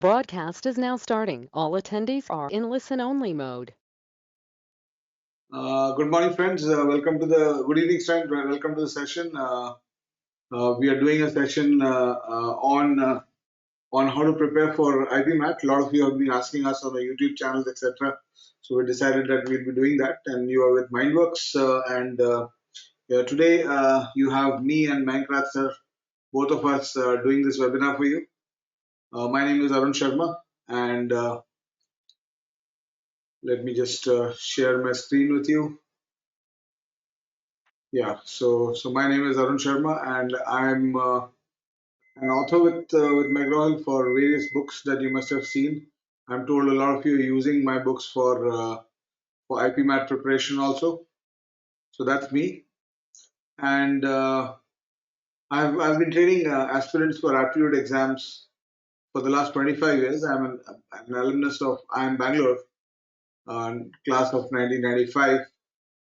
Broadcast is now starting. All attendees are in listen-only mode. Good morning, friends. Welcome to the good evening, friends. Welcome to the session. We are doing a session on how to prepare for IPMAT. A lot of you have been asking us on the YouTube channels, etc. So we decided that we'll be doing that. And you are with Mindworks. Yeah, today you have me and Mayank sir, both of us doing this webinar for you. My name is Arun Sharma, and let me just share my screen with you. Yeah, so my name is Arun Sharma, and I'm an author with McGraw-Hill for various books that you must have seen. I'm told a lot of you are using my books for IPMAT preparation also. So that's me, and I've been training aspirants for aptitude exams for the last 25 years. I'm an alumnus of IIM Bangalore, class of 1995,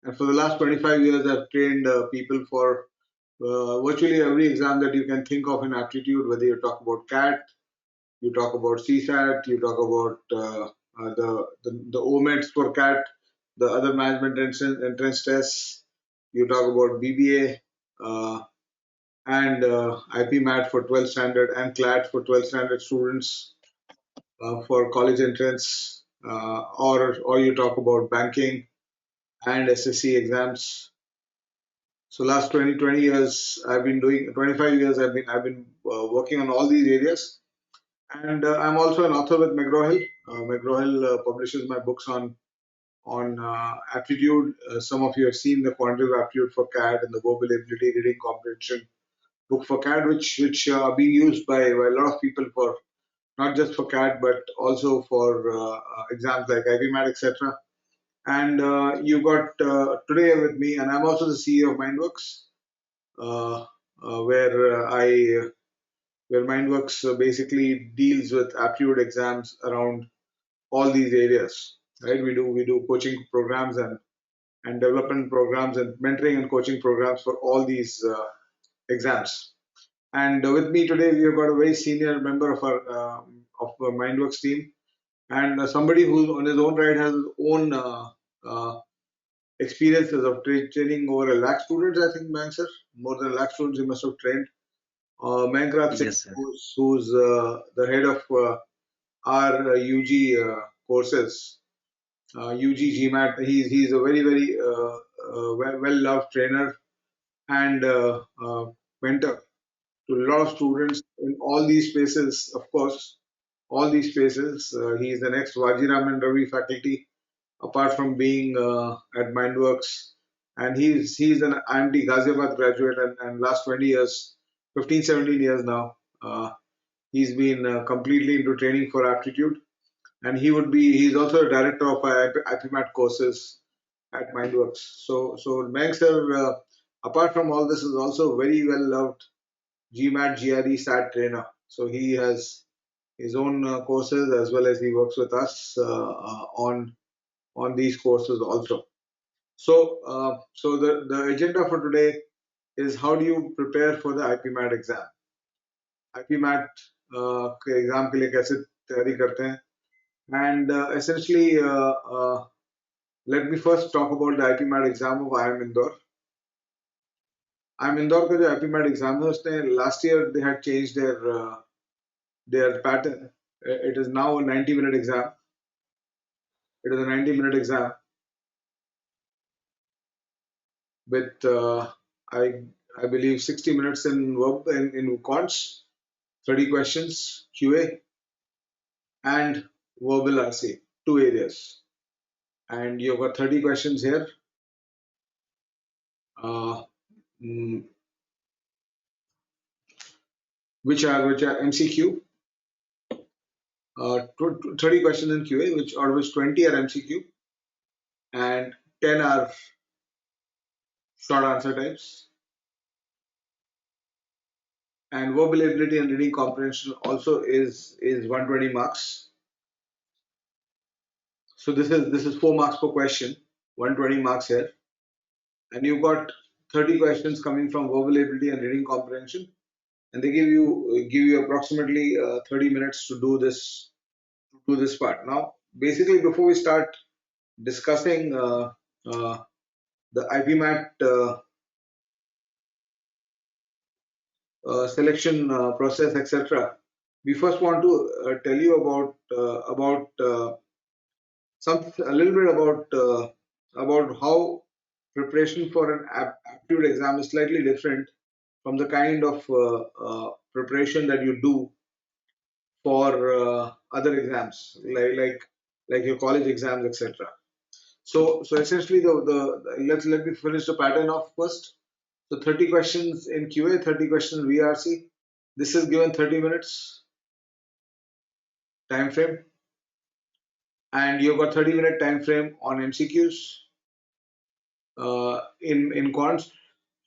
and for the last 25 years I've trained people for virtually every exam that you can think of in aptitude, whether you talk about CAT, you talk about CSAT, you talk about the OMETs for CAT, the other management entrance tests, you talk about BBA and IPMAT for 12th standard and CLAT for 12th standard students for college entrance, or you talk about banking and SSC exams. So last 20 years I've been doing 25 years I've been working on all these areas, and I'm also an author with McGraw-Hill. McGraw-Hill publishes my books on aptitude. Some of you have seen the quantitative aptitude for CAD and the verbal ability reading comprehension book for CAD, which are being used by a lot of people for not just for CAD but also for exams like IPMAT, etc. And you got today with me, and I'm also the CEO of Mindworks, uh, uh, where uh, I where Mindworks basically deals with aptitude exams around all these areas. Right? We do coaching programs and development programs and mentoring and coaching programs for all these exams. And with me today, we have got a very senior member of our Mindworks team, and somebody who, on his own right, has his own uh, experiences of training over a lakh students. I think, Mayank sir, more than a lakh students he must have trained. Mayank Singh, Yes, sir. who's the head of our UG courses, UG GMAT. He's a very well loved trainer and mentor to a lot of students in all these spaces. Of course, all these spaces. He is the next Vajiraman Ravi faculty, apart from being at Mindworks, and he's an IMT Ghaziabad graduate, and last 20 years, 15, 17 years now, he's been completely into training for aptitude, and he's also a director of IPMAT courses at Mindworks. So Mayank sir, apart from all this, is also very well loved GMAT GRE SAT trainer. So he has his own courses, as well as he works with us on these courses also. So the agenda for today is how do you prepare for the IPMAT exam. IPMAT के exam के लिए कैसे तैयारी करते हैं, and essentially let me first talk about the IPMAT exam of IIM Indore. IIM Indore का जो IPMAT exam है उसने last year they had changed their pattern. It is now a 90-minute exam. It is a 90-minute exam with I I believe 60 minutes in quants, 30 questions QA, and verbal RC, two areas. And you've got 30 questions here, uh, mm, which are MCQ. 30 questions in QA, which out of which 20 are MCQ and 10 are short answer types. And verbal ability and reading comprehension also is 120 marks. So this is 4 marks per question, 120 marks here, and you've got 30 questions coming from verbal ability and reading comprehension, and they give you approximately 30 minutes to do this part. Now, basically, before we start discussing uh, the IPMAT selection process, etc., we first want to tell you about a little bit about how preparation for an aptitude exam is slightly different from the kind of preparation that you do for other exams, like your college exams, etc. So essentially, let me finish the pattern off first. So 30 questions in QA, 30 questions VRC. This is given 30 minutes time frame, and you've got 30-minute time frame on MCQs in quants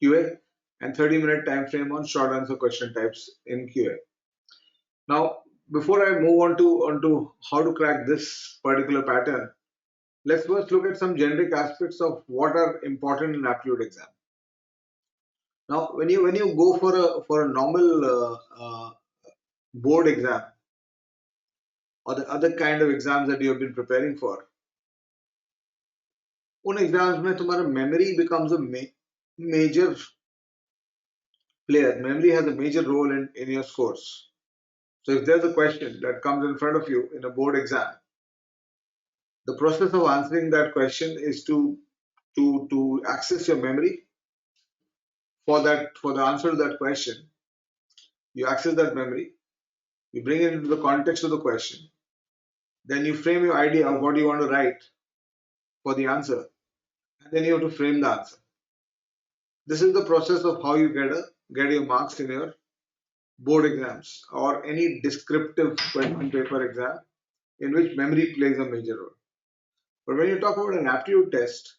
QA, and 30-minute time frame on short answer question types in QA. Now, before I move on to how to crack this particular pattern, let's first look at some generic aspects of what are important in aptitude exam. Now, when you go for a normal board exam or the other kind of exams that you have been preparing for, उन exams में तुम्हारा memory becomes a major player. Memory has a major role in your scores. So if there's a question that comes in front of you in a board exam, the process of answering that question is to access your memory for the answer to that question. You access that memory, you bring it into the context of the question, then you frame your idea of what you want to write for the answer, and then you have to frame the answer. This is the process of how you get your marks in your board exams or any descriptive question paper exam in which memory plays a major role. But when you talk about an aptitude test,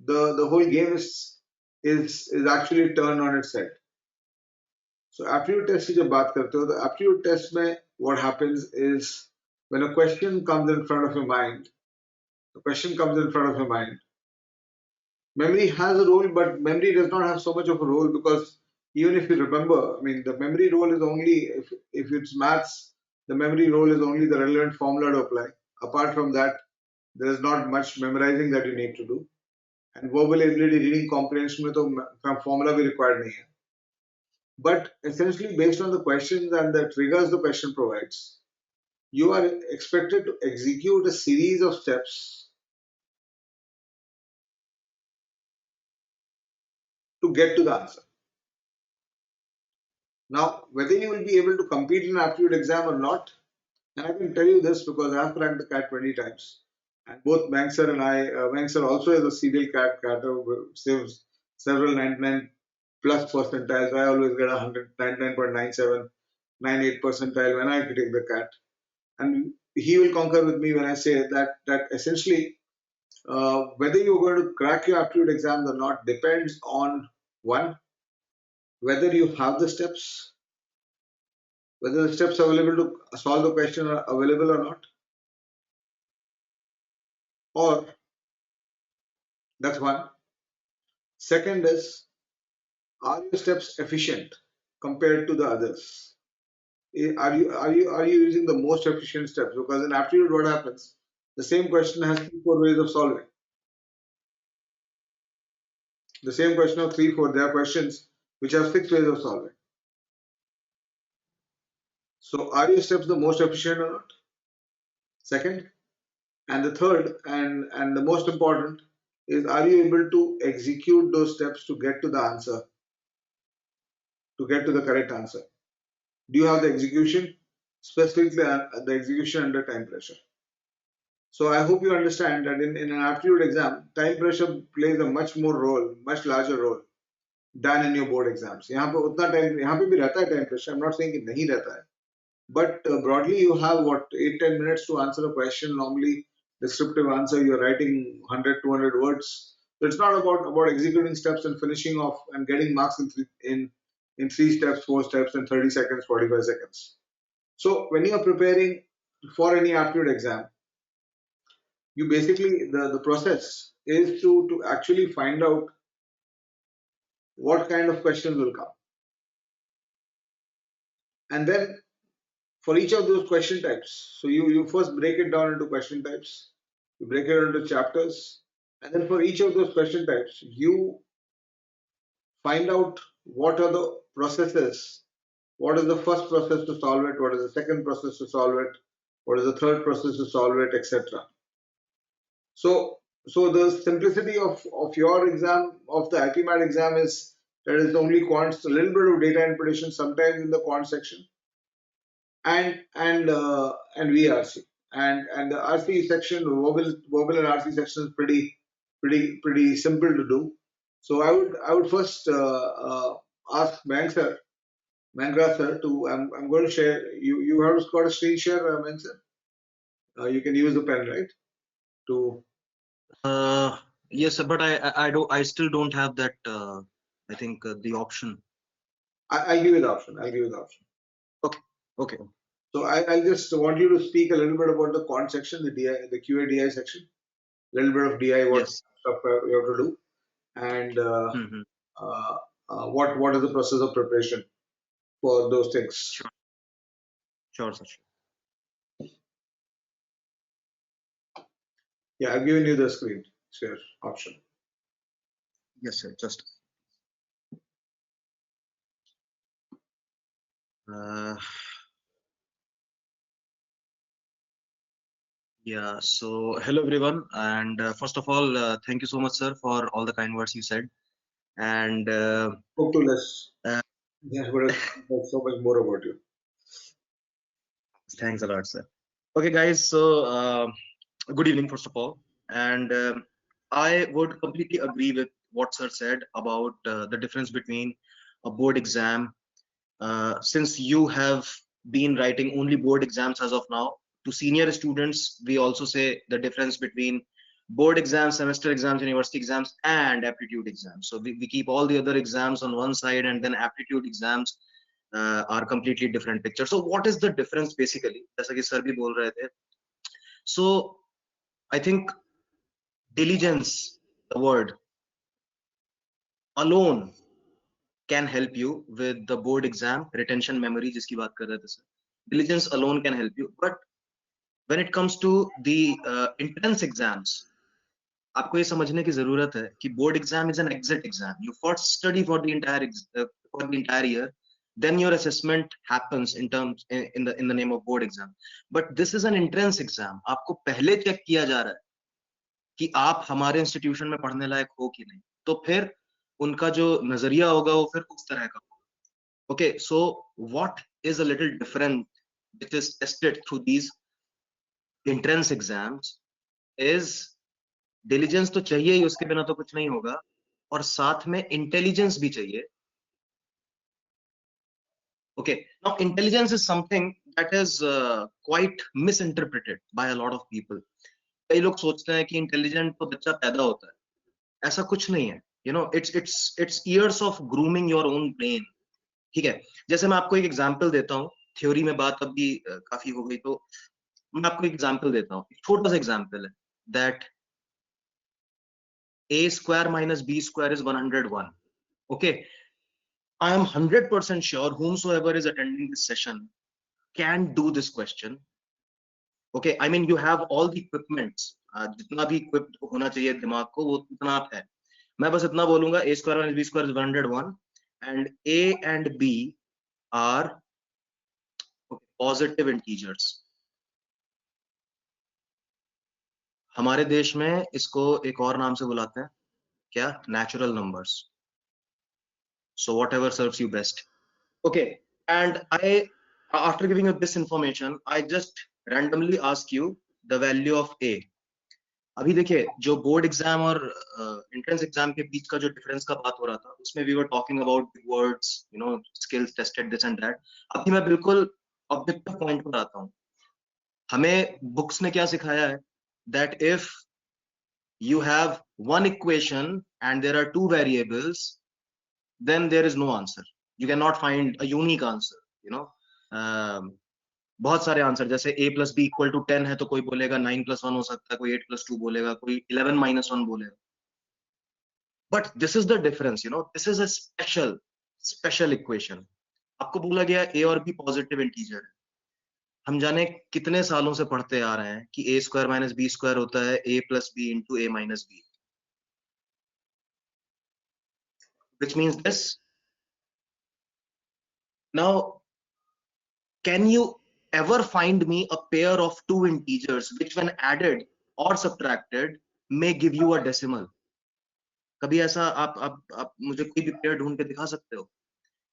the whole game is actually turned on its head. So aptitude test की जब बात करते हो, the aptitude test में what happens is when a question comes in front of your mind, the question comes in front of your mind. Memory has a role, but memory does not have so much of a role because even if you remember, I mean, the memory role is only if it's maths, the memory role is only the relevant formula to apply. Apart from that, there is not much memorizing that you need to do. And verbal ability, reading comprehension में तो formula भी required नहीं है. But essentially, based on the questions and the triggers the question provides, you are expected to execute a series of steps to get to the answer. Now, whether you will be able to compete in an aptitude exam or not, and I can tell you this because I have cracked the CAT 20 times. And both Mayank sir and I, Mayank sir also is a serial catter, saves several 99 plus percentiles. I always get 199.97, 98 percentile when I take the CAT. And he will concur with me when I say that essentially whether you're going to crack your aptitude exams or not depends on one, whether you have the steps, whether the steps available to solve the question are available or not, or that's one. Second is, are your steps efficient compared to the others? Are you using the most efficient steps? Because in aptitude, what happens? The same question has three, four ways of solving. The same question of three, four. There are questions which have six ways of solving. So, are your steps the most efficient or not? Second, and the third, and the most important is, are you able to execute those steps to get to the answer, to get to the correct answer? Do you have the execution, specifically the execution under time pressure? So I hope you understand that in an aptitude exam, time pressure plays a much larger role than in your board exams. यहाँ पे उतना time यहाँ पे भी रहता है time pressure. I'm not saying कि नहीं रहता है. But broadly, you have what 8-10 minutes to answer a question. Normally, descriptive answer, you're writing 100, 200 words. So it's not about executing steps and finishing off and getting marks in three steps, four steps, in 30 seconds, 45 seconds. So when you are preparing for any aptitude exam, you basically the process is to actually find out what kind of questions will come. And then for each of those question types, so you first break it down into question types, you break it into chapters, and then for each of those question types, you find out what are the processes, what is the first process to solve it, what is the second process to solve it, what is the third process to solve it, etc. So, so the simplicity of your exam, of the IPMAT exam, is that it's only quants, a little bit of data interpretation sometimes in the quant section, and VRC, and the RC section, verbal and RC section is pretty simple to do. So I would first ask Mayank sir to, I'm going to share. You have got a screen share, Mayank sir. You can use the pen, right? To Yes, sir, but I still don't have that. I think the option. I'll give you the option. I'll give you the option. Okay, okay. So I just want you to speak a little bit about the quant section, the DI, the QA DI section, a little bit of DI, what Yes. stuff you have to do, and Mm-hmm. what is the process of preparation for those things. Sure, sure, sir. Yeah, I've given you the screen share option. Yes, sir. Just. Yeah. So hello everyone, and first of all, thank you so much, sir, for all the kind words you said. And Spoke to less. uh, Yeah, but there's so much more about you. thanks a lot, sir. Okay, guys. So good evening, first of all, and I would completely agree with what sir said about the difference between a board exam. Since you have been writing only board exams as of now, to senior students, we also say the difference between board exams, semester exams, university exams, and aptitude exams. So we keep all the other exams on one side, and then aptitude exams are completely different picture. So what is the difference basically? जैसा कि sir भी बोल रहे थे. So I think diligence, the word alone can help you with the board exam retention memory जिसकी बात कर रहे थे sir. Diligence alone can help you, but when it comes to the entrance exams, आपको ये समझने की जरूरत है कि board exam is an exit exam. You first study for the entire year, then your assessment happens in the name of board exam. But this is an entrance exam. आपको पहले check किया जा रहा है कि आप हमारे इंस्टीट्यूशन में पढ़ने लायक हो कि नहीं, तो फिर उनका जो नजरिया होगा वो फिर उस तरह का होगा. Okay, so what is a little different which is tested through these entrance exams is diligence तो चाहिए ही, उसके बिना तो कुछ नहीं होगा, और साथ में इंटेलिजेंस भी चाहिए. Okay, now intelligence is something that is quite misinterpreted by a lot of people. कई लोग सोचते हैं कि इंटेलिजेंट तो बच्चा पैदा होता है. ऐसा कुछ नहीं है. You know, it's years of grooming your own brain. ठीक है, जैसे मैं आपको एक एग्जांपल देता हूँ. थ्योरी में बात अब भी काफी हो गई, तो मैं आपको एक एग्जांपल देता हूँ. छोटा सा एग्जांपल है that a square minus b square is 101. Okay, I am 100% sure whomsoever is attending this session can do this question. Okay, I mean you have all the equipments. जितना भी equipped होना चाहिए दिमाग को, वो उतना आप है. मैं बस इतना बोलूंगा a square minus b square is 101 and a and b are positive integers. हमारे देश में इसको एक और नाम से बुलाते हैं, क्या? Natural numbers. So whatever serves you best. Okay, and after giving you this information, I just randomly ask you the value of a. अभी देखिए, जो बोर्ड एग्जाम और एंट्रेंस एग्जाम के बीच का जो डिफरेंस का बात हो रहा था, उसमें we were talking about words, you know, skills tested, this and that. अभी मैं बिल्कुल ऑब्जेक्टिव पॉइंट पर आता हूँ. हमें बुक्स ने क्या सिखाया है that if you have one equation and there are two variables, then there is no answer. You cannot find a unique answer, you know. बहुत सारे आंसर, जैसे a plus b equal to 10 है तो कोई बोलेगा 9 plus 1 हो सकता है, कोई 8 plus 2 बोलेगा, कोई 11 minus 1 बोलेगा. But this is the difference, you know. This is a special equation. आपको बोला गया ए और बी पॉजिटिव इंटीजर है। हम जाने कितने सालों से पढ़ते आ रहे हैं कि A square minus B square होता है A plus B into A minus B, which means this. Now, can you ever find me a pair of two integers which when added or subtracted may give you a decimal? कभी ऐसा आप मुझे कोई भी pair ढूंढ के दिखा सकते हो?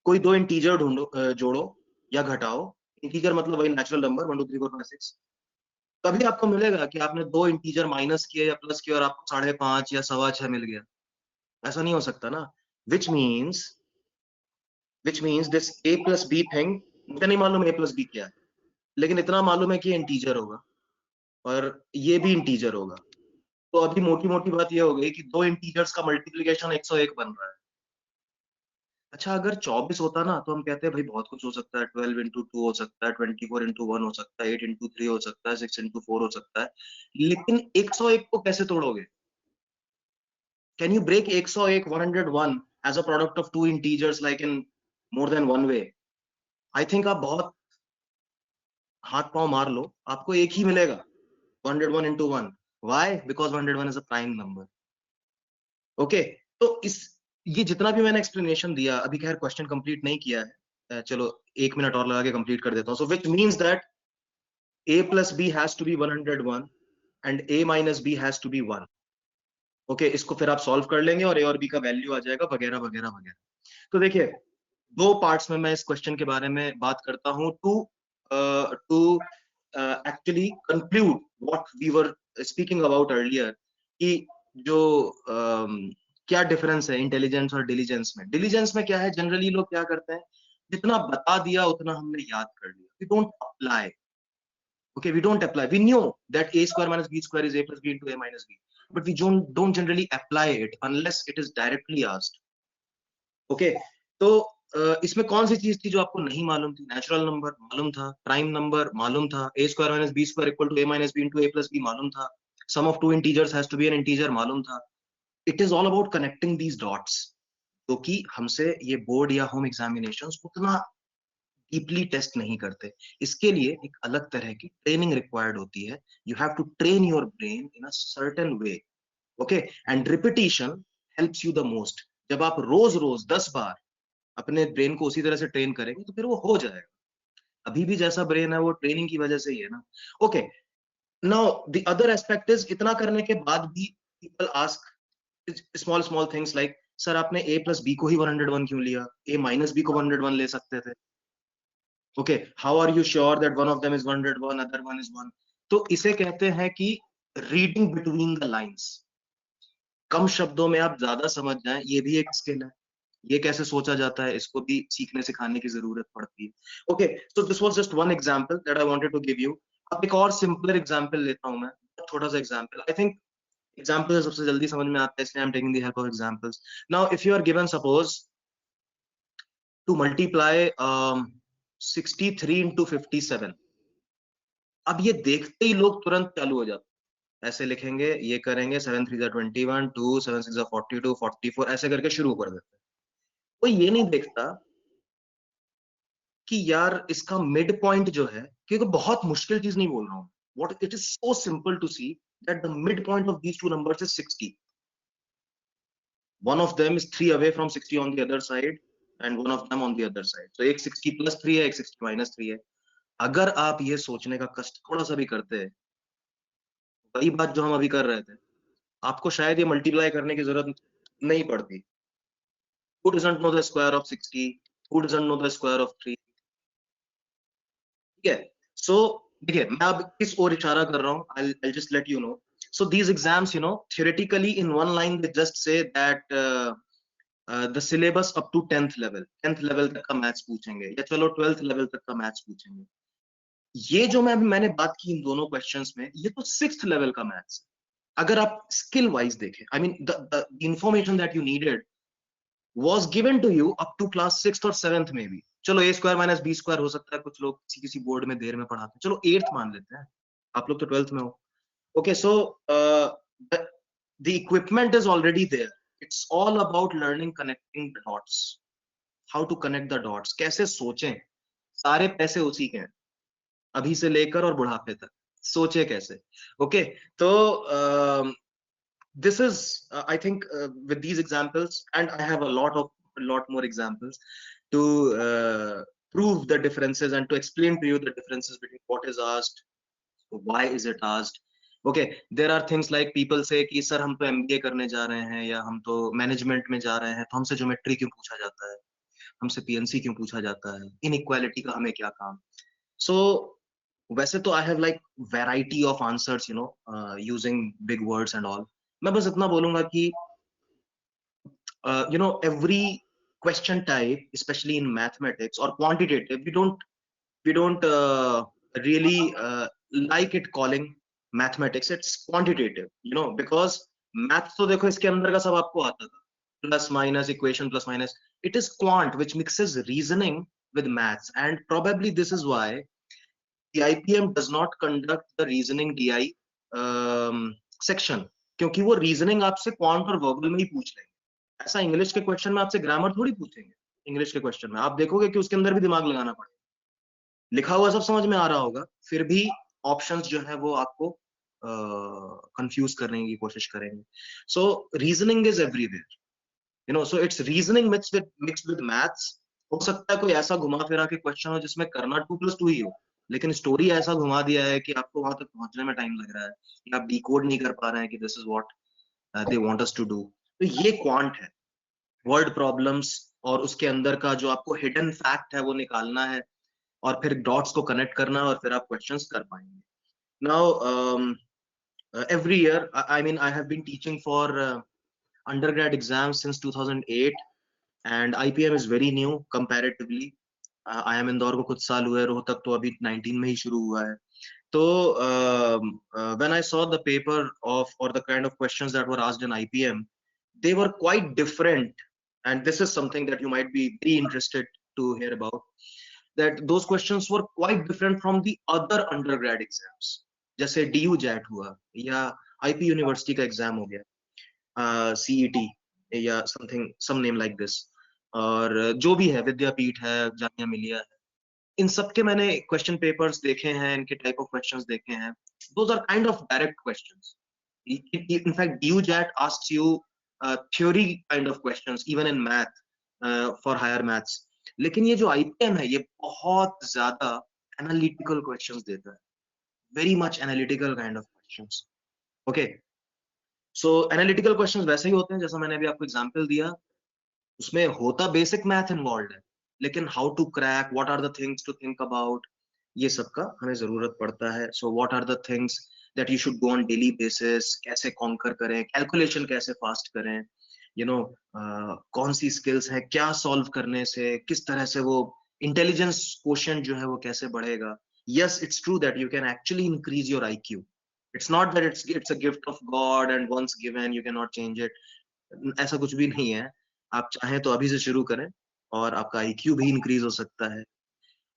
कोई दो इंटीजर ढूंढो, जोड़ो या घटाओ। इंटीजर मतलब वही नेचुरल नंबर 1 2 3 4 5 6। कभी आपको मिलेगा कि आपने दो इंटीजर माइनस किए या प्लस किए और आपको 5.5 या 6.25 मिल गया? ऐसा नहीं हो सकता ना। which means which means this a plus b thing, मुझे नहीं मालूम a plus b क्या है, लेकिन इतना मालूम है कि ये इंटीजर होगा और ये भी इंटीजर होगा। तो अभी मोटी मोटी बात ये हो गई कि दो इंटीजर्स का मल्टीप्लिकेशन 101 बन रहा है। अच्छा, अगर 24 होता ना तो हम कहते हैं भाई बहुत कुछ हो सकता है, 12 इंटू 2 हो सकता है, 24 इंटू 1 हो सकता है, 8 इंटू 3 हो सकता है, 6 इंटू 4 हो सकता है, लेकिन 101 को कैसे तोड़ोगे? Can you break 101 101 as a product of two integers like in more than one way? I think आप बहुत हाथ पांव मार लो, आपको एक ही मिलेगा 101 into 1। Why? Because 101 is a prime number. Okay, तो इस ये जितना भी मैंने एक्सप्लेनेशन दिया, अभी खैर क्वेश्चन कंप्लीट नहीं किया है, चलो 1 मिनट और लगा के कंप्लीट कर देता हूँ। So which means that a plus b has to be 101 and a minus b has to be 1। Okay, इसको फिर आप सॉल्व कर लेंगे और a और b का वैल्यू आ जाएगा वगैरह वगैरह वगैरह। तो देखिए, दो पार्ट्स में मैं इस क्वेश्चन के बारे में बात करता हूं to to actually conclude what we were speaking about earlier, कि जो क्या डिफरेंस है इंटेलिजेंस और डिलीजेंस में। डिलीजेंस में क्या है, जनरली लोग क्या करते हैं, जितना बता दिया उतना हमने याद कर लिया, we don't apply. Okay, we don't apply. We knew that a square minus b square is a plus b into a minus b, but we don't generally apply it unless it is directly asked. Okay, तो इसमें कौन सी चीज थी जो आपको नहीं मालूम थी? नेचुरल नंबर मालूम था, प्राइम नंबर मालूम था, a square minus b square equal to a minus b into a plus b मालूम था, sum of two integers has to be an integer मालूम था। It is all about connecting these dots, जो कि हमसे ये बोर्ड या home examinations उतना डीपली टेस्ट नहीं करते। इसके लिए एक अलग तरह की ट्रेनिंग रिक्वायर्ड होती है। You have to train your brain in a certain way. Okay, and repetition helps you the most. जब आप रोज रोज 10 बार अपने ब्रेन को उसी तरह से ट्रेन करेंगे तो फिर वो हो जाएगा। अभी भी जैसा ब्रेन है वो ट्रेनिंग की वजह से ही है ना। Okay, now the other aspect is, इतना करने के बाद भी people ask small small things like, sir आपने a प्लस बी को ही 101 क्यों लिया? a माइनस बी को 101 ले सकते थे। Okay, how are you sure that one of them is 101, other one is 1? तो इसे कहते हैं कि रीडिंग बिटवीन द लाइंस। कम शब्दों में आप ज्यादा समझ जाएं, ये भी एक स्किल है। ये कैसे सोचा जाता है, इसको भी सीखने सिखाने की जरूरत पड़ती है। Okay, so this was just one example that I wanted to give you. अब एक और सिंपलर एग्जांपल लेता हूं मैं, छोटा सा एग्जांपल। आई थिंक एग्जांपल सबसे जल्दी समझ में आता है, इसलिए I am taking the help of examples. Now if you are given suppose to multiply 63 into 57। अब ये देखते ही लोग तुरंत चालू हो जाते, ऐसे लिखेंगे, ये करेंगे 7 3 21, 2 7 6 42, 44, ऐसे करके शुरू कर देते हैं। कोई ये नहीं देखता कि यार इसका मिड पॉइंट जो है, क्योंकि बहुत मुश्किल चीज नहीं बोल रहा हूँ, what it is so simple to see that the mid point of these two numbers is 60। one of them is 3 away from 60 on the other side and one of them on the other side, so एक 60 plus 3 है, एक 60 minus 3 है। अगर आप ये सोचने का कष्ट थोड़ा सा भी करते हैं, वही बात जो हम अभी कर रहे थे, आपको शायद ये मल्टीप्लाई करने की जरूरत नहीं पड़ती। Who doesn't know the square of 60? Who doesn't know the square of 3? ठीक है, सो देखिए मैं अब किस ओर इशारा कर रहा हूँ, I'll just let you know. So these exams, you know, theoretically in one line they just say that the syllabus up to 10th level तक का मैथ्स पूछेंगे, या चलो 12th level तक का मैथ्स पूछेंगे। ये जो मैंने बात की इन दोनों क्वेश्चंस में, ये तो 6th लेवल का मैथ्स। अगर आप स्किल वाइज देखें, I mean the information that you needed was given to you up to class 6th और 7th में भी। चलो a square minus b square हो सकता है, कुछ लोग किसी बोर्ड में देर में पढ़ाते हैं, चलो 8th मान लेते हैं, आप लोग तो 12th में हो। Okay, so the equipment is already there, it's all about learning connecting the dots। How to connect the dots, कैसे सोचें, सारे पैसे उसी के हैं अभी से लेकर और बुढ़ापे तक, सोचे कैसे। ओके, तो this is I think with these examples, and I have a lot more examples to prove the differences and to explain to you the differences between what is asked, why is it asked. Okay, there are things like people say कि sir हम तो MBA करने जा रहे हैं या हम तो मैनेजमेंट में जा रहे हैं, तो हमसे ज्योमेट्री क्यों पूछा जाता है, हमसे PNC क्यों पूछा जाता है, इनइक्वालिटी का हमें क्या काम। सो वैसे तो I have like variety of answers, using big words and all. मैं बस इतना बोलूंगा कि every question type, especially in mathematics or quantitative, we don't really like it calling mathematics, it's quantitative, because math तो देखो इसके अंदर का सब आपको आता था, plus minus equation plus minus, it is quant which mixes reasoning with maths, and probably this is why the IPM does not conduct the reasoning DI section, क्योंकि वो reasoning आपसे quant और verbal में ही पूछ लेंगे। ऐसा इंग्लिश के question में आपसे ग्रामर थोड़ी पूछेंगे। इंग्लिश के क्वेश्चन में आप देखोगे कि उसके अंदर भी दिमाग लगाना पड़ेगा, लिखा हुआ सब समझ में आ रहा होगा, फिर भी ऑप्शंस जो है वो आपको कंफ्यूज करने की कोशिश करेंगे। So reasoning is everywhere, so it's reasoning mixed with maths. हो सकता है कोई ऐसा घुमा फिरा के क्वेश्चन हो जिसमें करना 2+2 ही हो, लेकिन स्टोरी ऐसा घुमा दिया है कि आपको वहां तक पहुंचने में टाइम लग रहा है, या आप डिकोड नहीं कर पा रहे हैं कि this is what they want us to do. तो ये क्वांट है, वर्ड प्रॉब्लम्स और उसके अंदर का जो आपको हिडन फैक्ट है वो निकालना है, और फिर डॉट्स को कनेक्ट करना है, और फिर आप क्वेश्चंस कर पाएंगे। Now every year, I mean, I have been teaching for undergrad exams since 2008, and IPM is very new comparatively. I am Indore को कुछ साल हुए, रोहतक तो अभी 19 में ही शुरू हुआ है। तो when I saw the paper of, or the kind of questions that were asked in IPM, they were quite different, and this is something that you might be very interested to hear about, that those questions were quite different from the other undergrad exams, जैसे DU JAT हुआ, या IP university का exam हो गया, CET या something some name like this, और जो भी है, विद्यापीठ है, जामिया मिलिया है, इन सब के मैंने क्वेश्चन पेपर्स देखे हैं, इनके टाइप ऑफ क्वेश्चंस देखे हैं। Those are kind of direct questions. In fact, DU JAT asks you theory kind of questions even in math, for higher maths, लेकिन ये जो IPM है ये बहुत ज्यादा एनालिटिकल क्वेश्चंस देता है, very much analytical kind of questions. Okay, so analytical questions वैसे ही होते हैं जैसा मैंने अभी आपको एग्जांपल दिया, उसमें होता बेसिक मैथ इन्वॉल्व है, लेकिन how to crack, what are the things to think about, ये सब का हमें जरूरत पड़ता है। So what are the things that you should go on daily basis, कैसे कॉन्कर करें, कैलकुलेशन कैसे फास्ट करें, कौन सी स्किल्स हैं, क्या सॉल्व करने से किस तरह से वो इंटेलिजेंस क्वोशिएंट जो है वो कैसे बढ़ेगा। Yes, it's true that you can actually increase your IQ, it's not that it's a gift of God and once given you can not change it, ऐसा कुछ भी नहीं है। आप चाहें तो अभी से शुरू करें और आपका IQ भी इंक्रीज हो सकता है।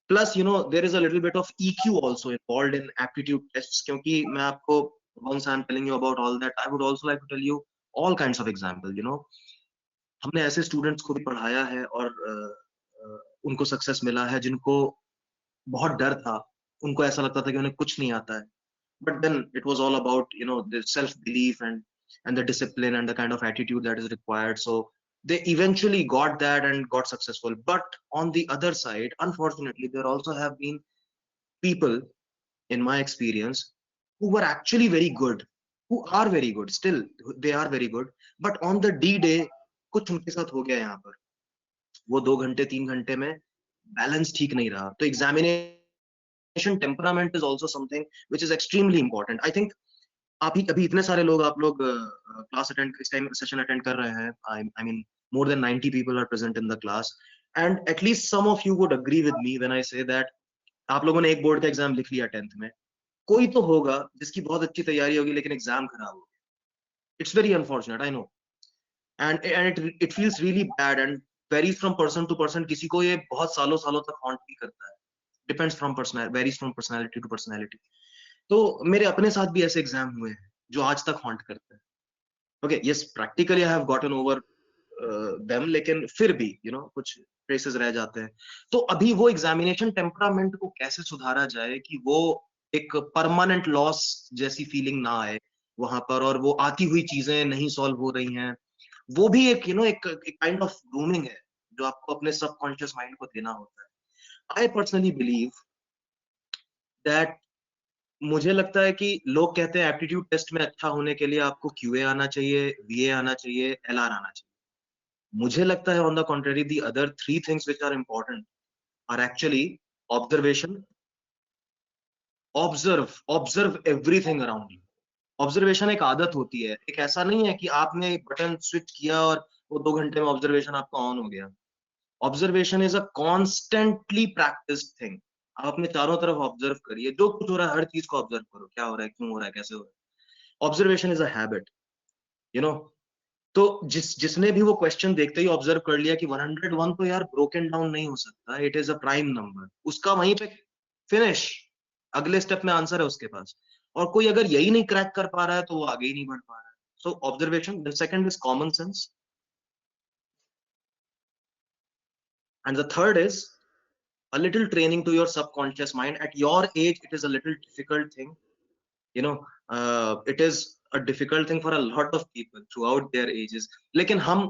Plus there is a little bit of EQ also involved in aptitude tests, क्योंकि मैं आपको, once I'm telling you about all that, I would also like to tell you all kinds of example, हमने ऐसे students को भी पढ़ाया है और उनको सक्सेस मिला है जिनको बहुत डर था, उनको ऐसा लगता था कि उन्हें कुछ नहीं आता है, but then it was all about the self belief and the discipline and the kind of attitude that is required, so they eventually got that and got successful. But on the other side, unfortunately, there also have been people, in my experience, who were actually very good, who are very good still, they are very good, but on the D day कुछ उनके साथ हो गया यहाँ पर, वो 2 घंटे 3 घंटे में बैलेंस ठीक नहीं रहा। तो examination temperament is also something which is extremely important. I think अभी इतने सारे लोग, आप लोग क्लास अटेंड, इस टाइम सेशन अटेंड कर रहे हैं, I mean more than 90 people are present in the class, and at least some of you would agree with me when I say that आप लोगों ने एक बोर्ड का एग्जाम लिख लिया 10th में, कोई तो होगा जिसकी बहुत अच्छी तैयारी होगी लेकिन एग्जाम खराब हो गया। It's very unfortunate, I know, and it feels really bad and varies from person to person। किसी को ये बहुत सालों सालों तक हॉन्ट भी करता है, depends from personality, varies from personality to personality। तो मेरे अपने साथ भी ऐसे एग्जाम हुए हैं जो आज तक हॉन्ट करते हैं। Okay, yes, practically I have gotten over them, लेकिन फिर भी कुछ ट्रेसेस रह जाते हैं। तो अभी वो एग्जामिनेशन टेम्परामेंट को कैसे सुधारा जाए कि वो एक परमानेंट लॉस जैसी फीलिंग ना आए वहां पर, और वो आती हुई चीजें नहीं सॉल्व हो रही हैं, वो भी एक एक काइंड ऑफ ग्रूमिंग है जो आपको अपने सबकॉन्शियस माइंड को देना होता है। आई पर्सनली बिलीव दैट, मुझे लगता है कि लोग कहते हैं एप्टीट्यूड टेस्ट में अच्छा होने के लिए आपको क्यूए आना चाहिए, वीए आना चाहिए, एलआर आना चाहिए। मुझे लगता है on the contrary the other three things which are important are actually observation, observe everything around you. Observation एक आदत होती है, एक ऐसा नहीं है कि आपने बटन स्विच किया और वो 2 घंटे में ऑब्जर्वेशन आपका ऑन हो गया। Observation is a constantly practice thing. आप अपने चारों तरफ ऑब्जर्व करिए, जो कुछ हो रहा है हर चीज को ऑब्जर्व करो, क्या हो रहा है, क्यों हो रहा है, कैसे हो रहा है। Observation is a habit, you know. तो जिसने भी वो क्वेश्चन देखते ही ऑब्जर्व कर लिया कि 101 तो यार ब्रोकन डाउन नहीं हो सकता, it is a prime number, उसका वहीं पे फिनिश, अगले स्टेप में आंसर है उसके पास। और कोई अगर यही नहीं क्रैक कर पा रहा है तो वो आगे ही नहीं बढ़ पा रहा है। So observation, the second is common sense, and the third is a little training to your subconscious mind. At your age it is a little difficult thing, you know, it is a difficult thing for a lot of people throughout their ages, लेकिन हम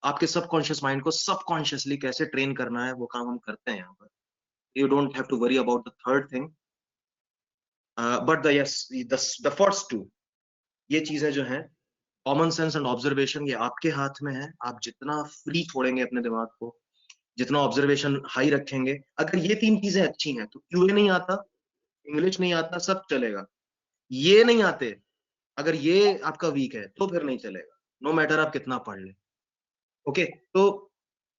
आपके subconscious mind को subconsciously कैसे train करना है वो काम हम करते हैं यहाँ पर। You don't have to worry about the third thing, but the yes, the first two, ये चीजें जो हैं, कॉमन सेंस एंड ऑब्जर्वेशन, ये आपके हाथ में है। आप जितना फ्री छोड़ेंगे अपने दिमाग को, जितना ऑब्जर्वेशन हाई रखेंगे, अगर ये तीन चीजें अच्छी हैं तो क्यूए नहीं आता, इंग्लिश नहीं आता, सब चलेगा। ये नहीं आते, अगर ये आपका वीक है तो फिर नहीं चलेगा, नो मैटर आप कितना पढ़ ले। ओके, तो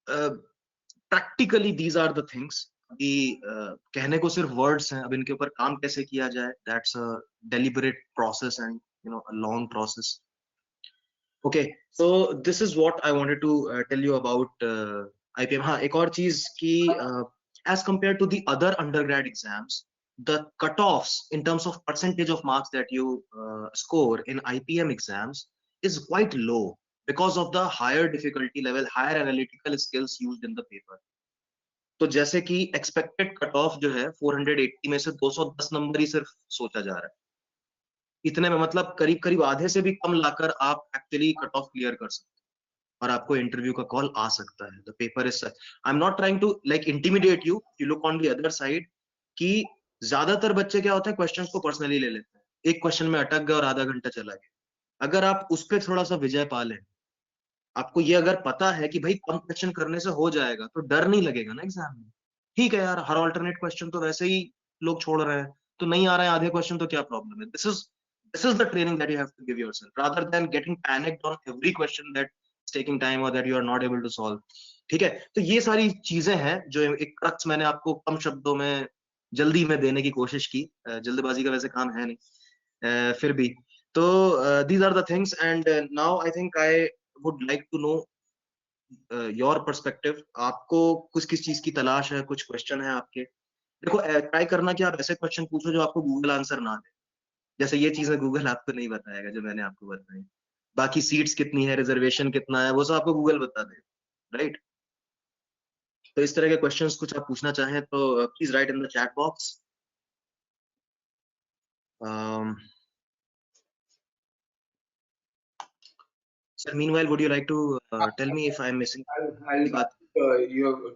practically these are the things. कि कहने को सिर्फ वर्ड्स हैं, अब इनके ऊपर काम कैसे किया जाए, that's a deliberate process and a long process. Okay, so this is what I wanted to tell you about IPM. हाँ, एक और चीज कि as compared to the other undergrad exams, the cutoffs in terms of percentage of marks that you score in IPM exams is quite low because of the higher difficulty level, higher analytical skills used in the paper. तो जैसे कि expected cutoff जो है 480 में से 210 number ही सिर्फ सोचा जा रहा है। इतने में मतलब करीब करीब आधे से भी कम लाकर आप एक्चुअली कट ऑफ क्लियर कर सकते हैं और आपको इंटरव्यू का कॉल आ सकता है। The paper is such, I am not trying to like intimidate you, you look on the other side, कि ज्यादातर बच्चे क्या होता है, क्वेश्चंस को पर्सनली ले लेते हैं, एक क्वेश्चन में अटक गए और आधा घंटा चला गया। अगर आप उस पर थोड़ा सा विजय पा लें, आपको ये अगर पता है कि भाई कम क्वेश्चन करने से हो जाएगा, तो डर नहीं लगेगा ना एग्जाम में। ठीक है यार, हर ऑल्टरनेट क्वेश्चन तो वैसे ही लोग छोड़ रहे हैं, तो नहीं आ रहे हैं आधे क्वेश्चन, तो क्या प्रॉब्लम है। This is the training that you have to give yourself, rather than getting panicked on every question that is taking time और that you are not able to solve. ठीक है, तो ये सारी चीजें हैं जो एक क्रक्स मैंने आपको कम शब्दों में जल्दी में देने की कोशिश की। जल्दबाजी का वैसे काम है नहीं, फिर भी। तो these are the things, and now I think I would like to know your perspective. आपको किस चीज की तलाश है, कुछ क्वेश्चन है आपके? देखो, ट्राई करना कि आप ऐसे क्वेश्चन पूछो जो आपको गूगल आंसर ना दे। जैसे ये चीजें गूगल आपको नहीं बताएगा जो मैंने आपको बताई। बाकी सीट्स कितनी है, रिजर्वेशन कितना है, वो सब आपको गूगल बता दे, राइट? तो इस तरह के क्वेश्चंस कुछ आप पूछना चाहें तो please write in the chat box. Sir, meanwhile would you like to tell me if I am missing I'll बात?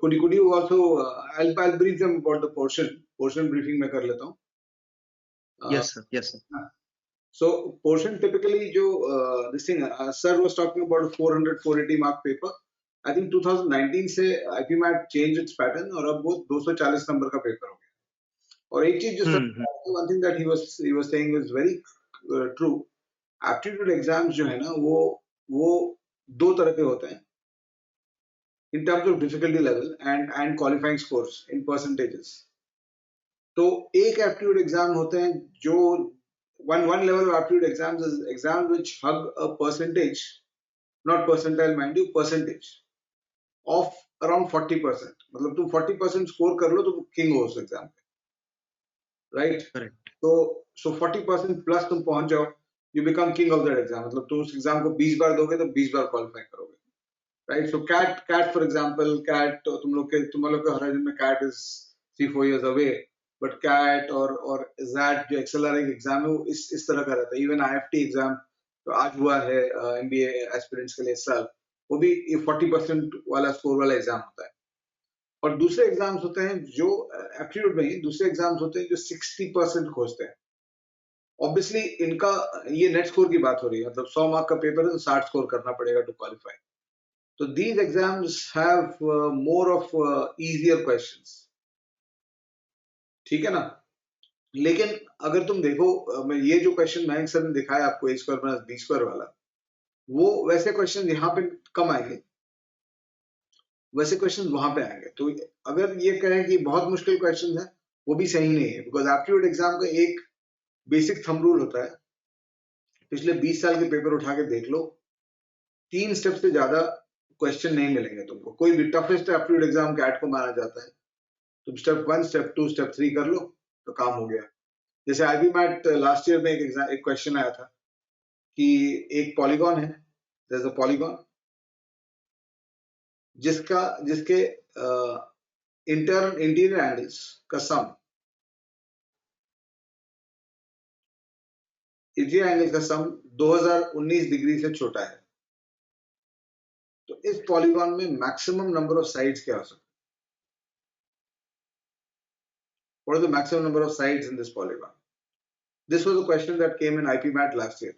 could you also I'll brief them about the portion briefing मैं कर लेता हूँ। Yes sir, yes sir. So portion typically जो this thing sir was talking about 400 480 mark paper. I think 2019 से IPM had changed its pattern और अब वो 240 number का पेपर हो गया। और एक चीज जो sir, one thing that he was saying is very true. Aptitude exams जो है ना वो दो तरह के होते हैं in terms of difficulty level and qualifying scores in percentages. तो एक aptitude exam होते हैं जो one level of aptitude exams is exams which hug a percentage, not percentile mind you, percentage of around 40%. मतलब तुम 40% स्कोर कर लो तो किंग हो उस एग्जाम पे, राइट? करेक्ट। तो 40% प्लस तुम पहुंच जाओ you become king of that exam, मतलब तुम उस एग्जाम को 20 बार दोगे तो 20 बार क्वालिफाई करोगे, right? So CAT for example, CAT तुम लोग के हॉराइजन में CAT is 3-4 years away, but CAT और जैट जो एक्सएलआर एग्जाम है वो इस तरह का रहता है। इवन आईएफटी एग्जाम तो आज हुआ है एमबीए एस्पिरेंट्स के लिए इस साल, वो भी 40% वाला स्कोर वाला एग्जाम होता है। और दूसरे एग्जाम्स होते हैं जो एप्टीट्यूड में ही, दूसरे एग्जाम्स होते हैं जो 60% खोजते हैं। ऑब्वियसली इनका, ये नेट स्कोर की बात हो रही है, मतलब 100 मार्क का पेपर है तो 60 स्कोर करना पड़ेगा टू क्वालिफाई। तो these exams have more of easier questions, ठीक है ना? लेकिन अगर तुम देखो, मैं ये जो क्वेश्चन मयंक सर ने दिखाया आपको a square minus B square वाला, वो वैसे क्वेश्चन यहाँ पे कम आएंगे, वैसे क्वेश्चन वहां पे आएंगे। तो अगर ये कहें कि बहुत मुश्किल क्वेश्चन है, वो भी सही नहीं है, बिकॉज एप्टीट्यूड एग्जाम का एक बेसिक थंब रूल होता है, पिछले 20 साल के पेपर उठा के देख लो, 3 स्टेप से ज्यादा क्वेश्चन नहीं मिलेंगे तुमको। कोई भी टफेस्ट एप्टीट्यूड एग्जाम कैट को माना जाता है, तुम स्टेप 1, स्टेप 2, स्टेप 3 कर लो तो काम हो गया। जैसे आईबी मैट लास्ट ईयर में एक क्वेश्चन आया था कि एक पॉलीगॉन है, देयर इज अ पॉलीगॉन जिसके इंटीरियर एंगल्स का सम, इंटीरियर एंगल्स का सम 2019 डिग्री से छोटा है। तो इस पॉलीगॉन में मैक्सिमम नंबर ऑफ साइड्स क्या हो सकते हैं? What are the maximum number of sides in this polygon? This was a question that came in IP Mat last year.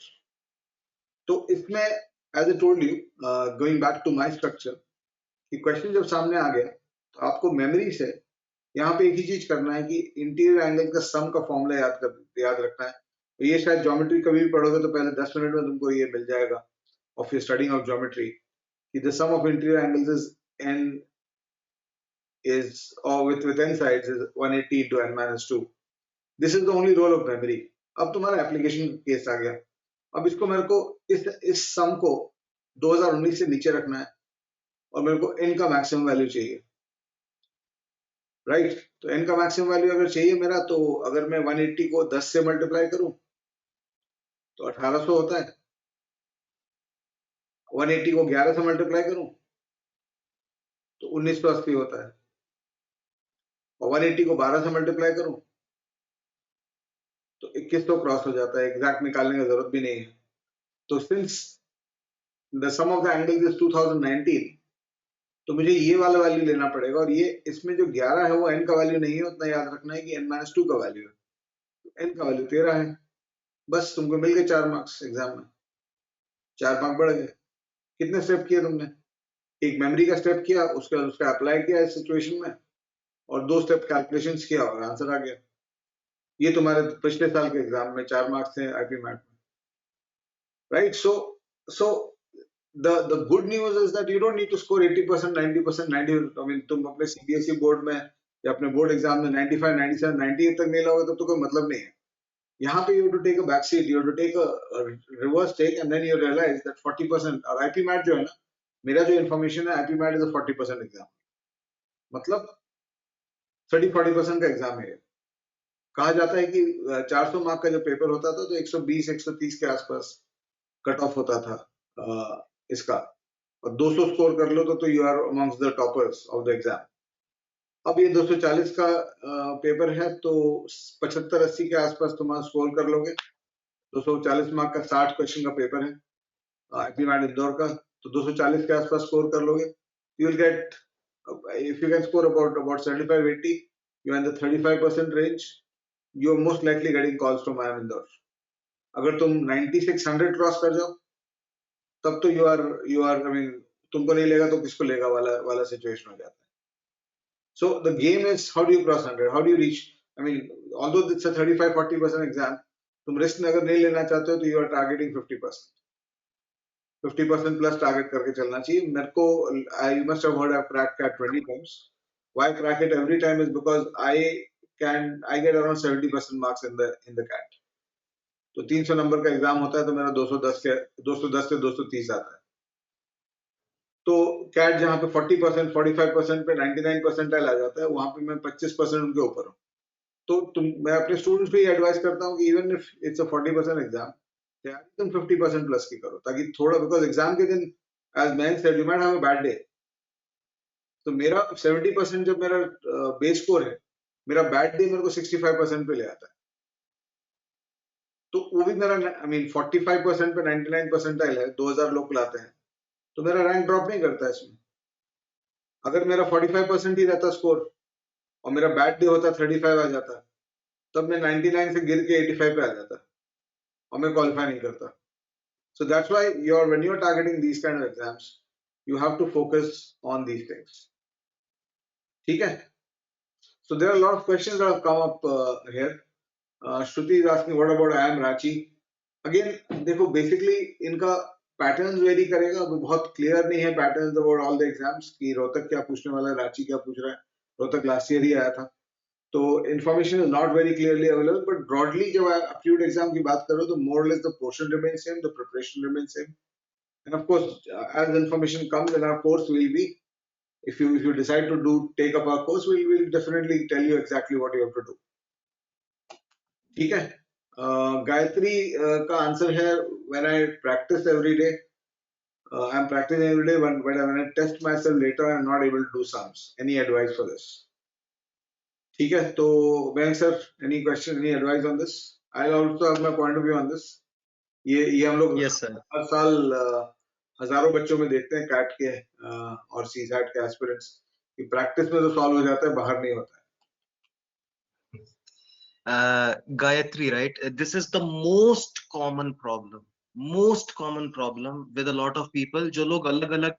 तो इसमें, as I told you, going back to my structure, कि question जब सामने आ गया तो आपको memory से यहाँ पे एक ही चीज करना है कि इंटीरियर एंगल का सम का फॉर्मूला याद रखना है। तो ये शायद ज्योमेट्री कभी भी पढ़ोगे तो पहले 10 मिनट में तुमको ये मिल जाएगा of your studying of geometry, कि the sum of interior angles is n is, or with n sides is 180 into n minus 2. This is the only role of memory. अब तुम्हारा एप्लीकेशन केस आ गया, अब इसको मेरे को इस सम को 2019 से नीचे रखना है और मेरे को n का मैक्सिमम वैल्यू चाहिए, राइट? तो n का मैक्सिमम वैल्यू अगर चाहिए मेरा, तो अगर मैं 180 को 10 से मल्टीप्लाई करूं तो 1800 होता है, 180 को 11 से मल्टीप्लाई करूं तो 1980 होता है, और 180 को 12 से मल्टीप्लाई करूं तो 2100 क्रॉस हो जाता है। एग्जैक्ट निकालने की जरूरत भी नहीं है। तो since the sum of the angles is 2019, तो मुझे ये वाला वैल्यू लेना पड़ेगा, और ये इसमें जो 11 है वो n का वैल्यू नहीं है, उतना याद रखना है कि n-2 का वैल्यू है, तो n का वैल्यू 13 है। बस तुमको मिल गए 4 मार्क्स एग्जाम में, 4 मार्क बढ़ गए। कितने स्टेप किए तुमने? एक मेमोरी का स्टेप किया, उसका अप्लाई किया इस सिचुएशन में, और 2 स्टेप कैलकुलेशंस किया और आंसर आ गया। ये तुम्हारे पिछले साल के एग्जाम में 4 मार्क्स थे आईपी मैट में, right? So the good news is that you don't need to score 80%, 90%, 90, I mean तुम अपने सीबीएसई बोर्ड में या अपने बोर्ड एग्जाम में 95, 97, 98 तक नहीं लाओगे तो कोई मतलब नहीं है। यहाँ पे you have to take a back seat, you have to take a reverse take, and then you realize that 40%, और आईपी मैट जो है ना, मेरा जो इन्फॉर्मेशन है, IPMAT is a 40% exam, मतलब 30-40% का एग्जाम है। कहा जाता है कि 400 मार्क का जो पेपर होता था तो 120-130 के आसपास कट ऑफ होता था इसका, और 200 स्कोर कर लो तो you are amongst the toppers of the exam. अब ये 240 का पेपर है, तो 75-80 के आसपास तुम स्कोर कर लोगे। 240 मार्क का 60 क्वेश्चन का पेपर है आईपी मैट इंदौर का, तो 240 के आसपास स्कोर कर लोगे, you will get, if you can score about 75-80, you are in the 35% range, you are most likely getting calls from IIM Indore. अगर तुम 9600 क्रॉस कर जाओ तब तो यू आर आई मीन तुमको नहीं लेगा तो किसको लेगा वाला सिचुएशन हो जाता है। So the game is how do you cross 100, how do you reach, I mean although it's a 35-40% exam, तुम रिस्क अगर नहीं लेना चाहते हो तो you are targeting 50%, 50% plus target करके चलना चाहिए। मेरे को, I must have heard I cracked CAT 20 times. Why I crack it every time is because I get around 70% marks in the CAT. तो 300 नंबर का एग्जाम होता है तो मेरा 210 से 230 आता है। तो कैट जहाँ पे 40%, 45% पे 99 परसेंटाइल आ जाता है, वहां पे मैं 25% उनके ऊपर हूँ। तो मैं अपने स्टूडेंट्स को ये एडवाइस करता हूँ कि even if it's a 40% exam, तैयारी तुम 50% प्लस की करो, ताकि थोड़ा, बिकॉज एग्जाम के दिन as Mayank said you might have a bad day, तो मेरा 70% जब मेरा बेस स्कोर है, मेरा बैड डे मेरे को 65% पे ले आता है, तो वो भी मेरा, आई मीन 45% पे 99 परसेंटाइल है, 2000 लोग लाते हैं, तो मेरा रैंक ड्रॉप नहीं करता इसमें। अगर मेरा 45% ही रहता स्कोर और मेरा बैड डे होता 35 आ जाता, तब मैं 99 से गिर के 85 पे आ जाता और मैं क्वालिफाई नहीं करता। So that's why when you're targeting these kind of exams, you have to focus on these things. ठीक है? So there are a lot of questions that have come up here. Shruti is asking, what about I am Ranchi? Again, देखो basically इनका pattern very करेगा, वो बहुत clear नहीं है pattern about all the exams कि रोहतक क्या पूछने वाला है, रांची क्या पूछ रहा है। रोहतक लास्ट ईयर ही आया था, तो information is not very clearly available, but broadly जब एप्टीट्यूड एग्जाम की बात करो तो more less the portion remain same, the preparation remain same, end of course as information comes in our course will be, if you decide to take up our course, we'll definitely tell you exactly what you have to do. ठीक है? गायत्री का answer है, when I practice every day, I'm practicing every day, when I test myself later I'm not able to do sums. Any advice for this? ठीक है, तो Mayank sir, any question, any advice on this? I'll also have my point of view on this. ये हम लोग Yes, sir. हर साल हजारों बच्चों में देखते हैं कैट के और सीसैट के एस्पिरेंट्स कि प्रैक्टिस में तो सॉल्व हो जाता है, बाहर नहीं होता है। Gayatri, right? This is the most common problem with a lot of people. जो लोग अलग अलग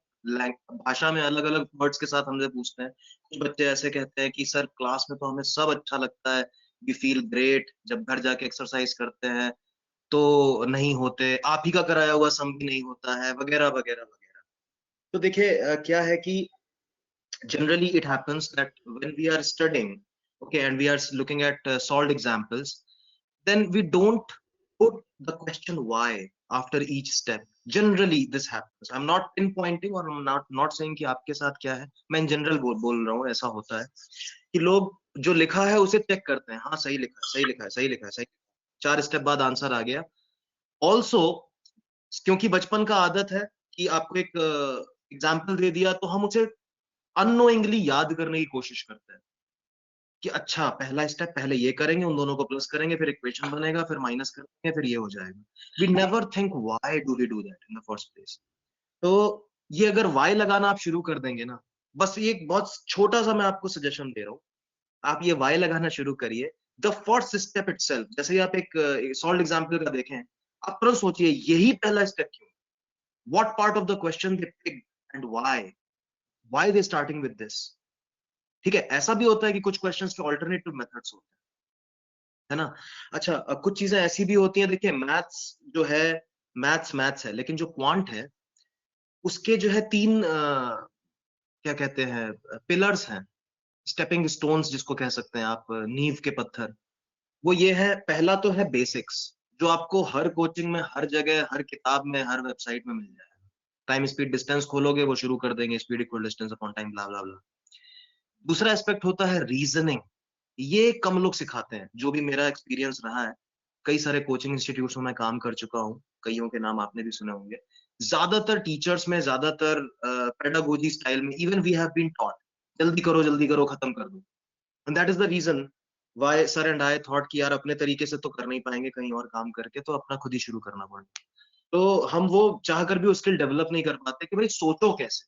भाषा में अलग अलग वर्ड्स के साथ हमसे पूछते हैं। कुछ बच्चे ऐसे कहते हैं कि सर क्लास में तो हमें सब अच्छा लगता है, वी फील ग्रेट, जब घर जाके एक्सरसाइज करते हैं तो नहीं होते, आप ही का कराया हुआ सम भी नहीं होता है, वगैरह वगैरह वगैरह। तो देखिए क्या है कि generally it happens that when we are studying, okay, and we are looking at solved examples, then we don't put the question why after each step. Generally this happens. I'm not pinpointing or I'm not saying कि आपके साथ क्या है, मैं in general बोल रहा हूँ। ऐसा होता है कि लोग जो लिखा है उसे चेक करते हैं, हाँ सही लिखा है, सही लिखा है, सही लिखा है, सही, 4 स्टेप बाद आंसर आ गया। ऑल्सो क्योंकि बचपन का आदत है कि आपको एक एग्जाम्पल दे दिया तो हम उसे अननोइंगली याद करने की कोशिश करते हैं कि अच्छा पहला स्टेप पहले ये करेंगे, उन दोनों को प्लस करेंगे, फिर इक्वेशन बनेगा, फिर माइनस करेंगे, फिर ये हो जाएगा। We never think why do we do that in the first place. तो ये अगर व्हाई लगाना आप शुरू कर देंगे ना, बस ये एक बहुत छोटा सा मैं आपको सजेशन दे रहा हूँ, आप ये व्हाई लगाना शुरू करिए। द फर्स्ट स्टेप इटसेल्फ, जैसे ही आप एक सॉल्व एग्जाम्पल का देखें, आप तुरंत सोचिए यही पहला स्टेप क्यों, what part of the question they picked and why they starting with this. ठीक है, ऐसा भी होता है कि कुछ क्वेश्चंस के ऑल्टरनेटिव मेथड्स होते हैं, है ना। अच्छा कुछ चीजें ऐसी भी होती हैं, देखिए मैथ्स जो है, मैथ्स है, लेकिन जो क्वांट है उसके जो है 3 क्या कहते हैं पिलर्स हैं, स्टेपिंग स्टोन्स जिसको कह सकते हैं आप, नींव के पत्थर। वो ये है, पहला तो है बेसिक्स, जो आपको हर कोचिंग में, हर जगह, हर किताब में, हर वेबसाइट में मिल जाएगा। टाइम स्पीड डिस्टेंस खोलोगे वो शुरू कर देंगे, speed equal distance upon time, blah blah blah. दूसरा एस्पेक्ट होता है रीजनिंग, ये कम लोग सिखाते हैं, जो भी मेरा एक्सपीरियंस रहा है। कई सारे कोचिंग इंस्टीट्यूट्स में मैं काम कर चुका हूँ, कईयों के नाम आपने भी सुने होंगे। ज्यादातर टीचर्स में, ज्यादातर पेडागोजी स्टाइल में, even we have been taught जल्दी करो खत्म कर दो, and that is the reason why sir and I thought कि यार अपने तरीके से तो कर नहीं पाएंगे कहीं और काम करके, तो अपना खुद ही शुरू करना पड़ेगा। तो हम वो चाहकर भी वो स्किल डेवलप नहीं कर पाते कि भाई सोचो कैसे,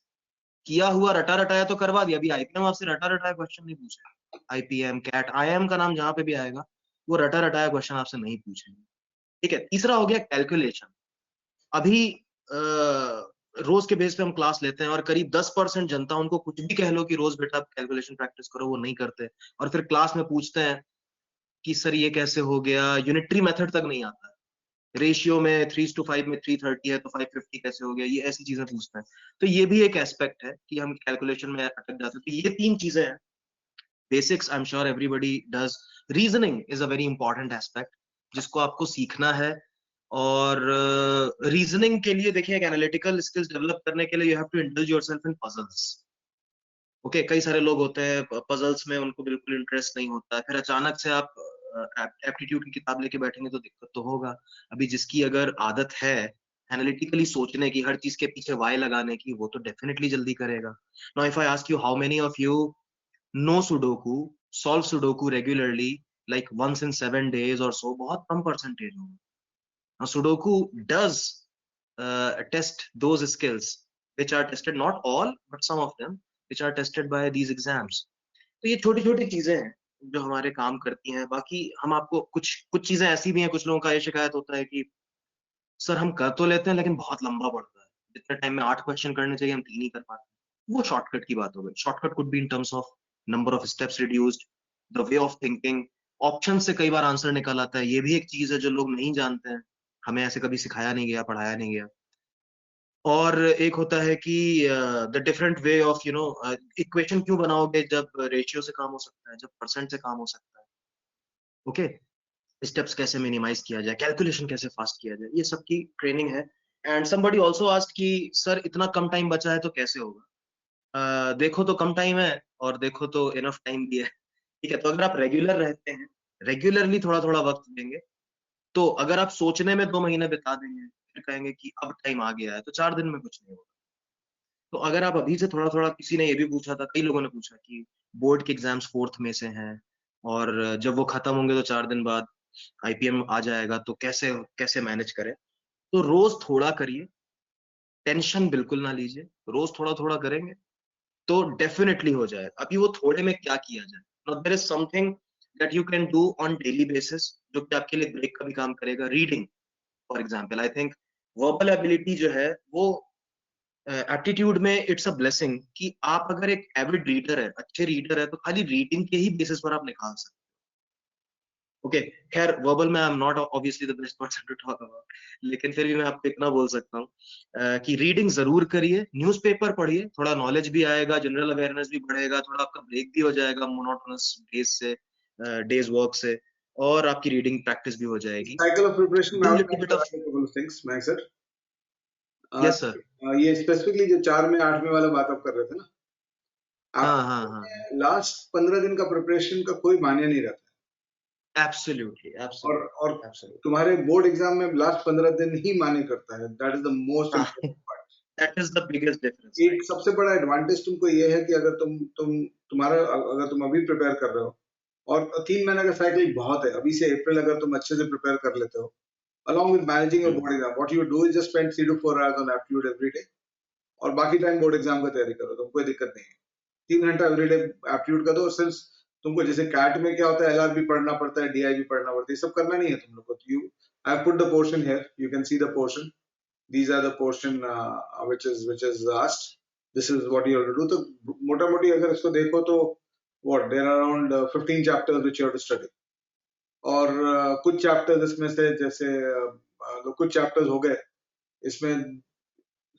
किया हुआ रटा रटाया तो करवा दिया। अभी आईपीएम आपसे रटा रटाया क्वेश्चन नहीं पूछेगा, आईपीएम कैट आईएम का नाम जहां पे भी आएगा वो रटा रटाया क्वेश्चन आपसे नहीं पूछेंगे। ठीक है, तीसरा हो गया कैलकुलेशन। अभी रोज के बेस पे हम क्लास लेते हैं और करीब 10% जनता, उनको कुछ भी कह लो कि रोज बेटा कैलकुलेशन प्रैक्टिस करो, वो नहीं करते, और फिर क्लास में पूछते हैं कि सर ये कैसे हो गया, यूनिटरी मेथड तक नहीं आता, रेशियो में 3:5 में 330 है तो 550 कैसे हो गया, ये ऐसी चीजें पूछते हैं। तो ये भी एक एस्पेक्ट है कि हम कैलकुलेशन में अटक जाते हैं। तो ये 3 चीजें हैं, basics I am sure everybody does, reasoning is a very important aspect जिसको आपको सीखना है। और रीजनिंग के लिए देखिए, एक एनालिटिकल स्किल्स डेवलप करने के लिए you have to indulge yourself in puzzles. Okay, कई सारे लोग होते हैं पजल्स में उनको बिल्कुल इंटरेस्ट नहीं होता है, फिर अचानक से आप एप्टीट्यूड की किताब लेके बैठेंगे तो दिक्कत तो होगा। अभी जिसकी अगर आदत है एनालिटिकली सोचने की, हर चीज के पीछे वाई लगाने की, वो तो डेफिनेटली जल्दी करेगा। Now if I ask you how many of you know sudoku, solve sudoku regularly like once in 7 days और सो, बहुत कम परसेंटेज होगा। Now, Sudoku does test those skills which are tested, not all, but some of them, which are tested by these exams. तो ये छोटी छोटी चीजें हैं जो हमारे काम करती हैं। बाकी हम आपको कुछ कुछ चीजें ऐसी भी हैं, कुछ लोगों का ये शिकायत होता है कि सर हम कर तो लेते हैं लेकिन बहुत लंबा पड़ता है, जितने टाइम में 8 क्वेश्चन करने चाहिए हम 3 ही कर पाते हैं। वो शॉर्टकट की बात हो गई। Shortcut could be in terms of number of steps reduced, the way of thinking, option से कई बार आंसर निकल आता है। ये भी एक चीज है जो लोग नहीं जानते हैं, हमें ऐसे कभी सिखाया नहीं गया, पढ़ाया नहीं गया। और एक होता है कि the different way of equation क्यों बनाओगे जब रेशियो से काम हो सकता है, जब परसेंट से काम हो सकता है। ओके, स्टेप्स कैसे मिनिमाइज किया जाए, कैलकुलेशन कैसे फास्ट किया जाए, ये सब की ट्रेनिंग है। एंड समबडी आल्सो आस्क्ड कि सर इतना कम टाइम बचा है तो कैसे होगा। देखो तो कम टाइम है और देखो तो इनफ टाइम भी है। ठीक है, तो अगर आप रेगुलर रहते हैं, रेगुलरली थोड़ा थोड़ा वक्त देंगे, तो अगर आप सोचने में 2 महीने बिता देंगे, फिर कहेंगे कि अब टाइम आ गया है, तो 4 दिन में कुछ नहीं होगा। तो अगर आप अभी से थोड़ा थोड़ा, किसी ने ये भी पूछा था, कई लोगों ने पूछा कि बोर्ड के एग्जाम्स 4th में से हैं और जब वो खत्म होंगे तो 4 दिन बाद आईपीएम आ जाएगा, तो कैसे कैसे मैनेज करें। तो रोज थोड़ा करिए, टेंशन बिल्कुल ना लीजिए, रोज थोड़ा थोड़ा करेंगे तो डेफिनेटली हो जाए। अभी वो थोड़े में क्या किया जाए, now there is something that you can do on daily basis, जो कि आपके लिए ब्रेक का भी काम करेगा। Reading for example, I think verbal ability जो है वो एप्टीट्यूड में इट्स अ ब्लेसिंग कि आप अगर एक एविड रीडर है, अच्छे रीडर है, तो खाली रीडिंग के ही बेसिस पर आप निकाल सकते हैं। ओके, खैर वर्बल में I am not obviously the best person to talk about, लेकिन फिर भी मैं आपको इतना बोल सकता हूँ कि रीडिंग जरूर करिए, न्यूज़पेपर पढ़िए, थोड़ा नॉलेज भी आएगा, जनरल अवेयरनेस भी बढ़ेगा, थोड़ा आपका ब्रेक भी हो जाएगा मोनोटोनस डेज से, डेज वर्क से, और आपकी रीडिंग प्रैक्टिस भी हो जाएगी। साइकिल ऑफ प्रिपरेशन में do I would little like bit to of, add a couple of things, Mayank sir. Yes sir. ये स्पेसिफिकली जो 4 में 8 में वाला बात आप कर रहे थे ना, आप हाँ हाँ हाँ, लास्ट 15 दिन का प्रिपरेशन का कोई मायने नहीं रहता। एब्सोल्युटली और एब्सोल्युटली और एब्सोल्युटली। तुम्हारे बोर्ड एग्जाम में लास्ट 15 दिन ही मायने करता है। दैट इज द मोस्ट हाँ, important part. That is the biggest difference, एक राइट। सबसे बड़ा एडवांटेज तुमको ये है कि अगर तुम्हारा अगर तुम अभी प्रिपेयर कर रहे हो और 3 महीने का साइकिल बहुत है, अभी से अप्रैल अगर तुम अच्छे से प्रिपेयर कर लेते हो along with managing your board exam, what you do is just spend 3 to 4 hours on aptitude every day और बाकी टाइम बोर्ड एग्जाम का तैयारी करो, तुमको कोई दिक्कत नहीं है। 3 घंटा एवरीडे एप्टीट्यूड का दो। सिर्फ तुमको जैसे कैट में क्या होता है, एलआर भी पढ़ना पड़ता है, डीआई भी पढ़ना पड़ता है, ये सब करना नहीं है तुम लोग को। You I have put the portion here, you can see the portion, these are the portion which is asked, this is what you have to do। तो मोटा मोटी अगर इसको देखो तो what there are around 15 chapters which you have to study। और कुछ chapters इसमें से जैसे कुछ चैप्टर्स हो गए इसमें,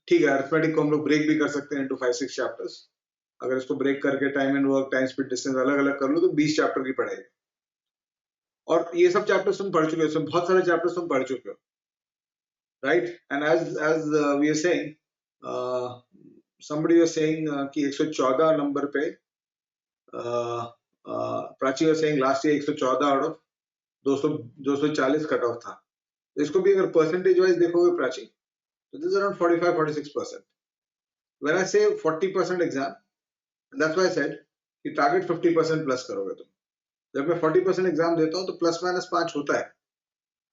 ठीक है, अरिथमेटिक को हम लोग ब्रेक भी कर सकते हैं इनटू 5-6 चैप्टर्स। अगर इसको ब्रेक करके time and work, time speed distance अलग अलग कर लो तो 20 चैप्टर की पढ़ाई। और ये सब चैप्टर्स तुम पढ़ चुके हो, इसमें बहुत सारे चैप्टर्स तुम पढ़ चुके हो, right. And as we are saying, somebody was saying कि 114 नंबर पे, Prachi was saying last year 114 out of 240 cut off था। इसको भी अगर परसेंटेज वाइज देखोगे प्राची, तो this is around 45-46%। When I say 40% exam, that's why I said कि target 50% plus करोगे तुम। जब मैं 40% एग्जाम देता हूँ तो प्लस माइनस 5 होता है।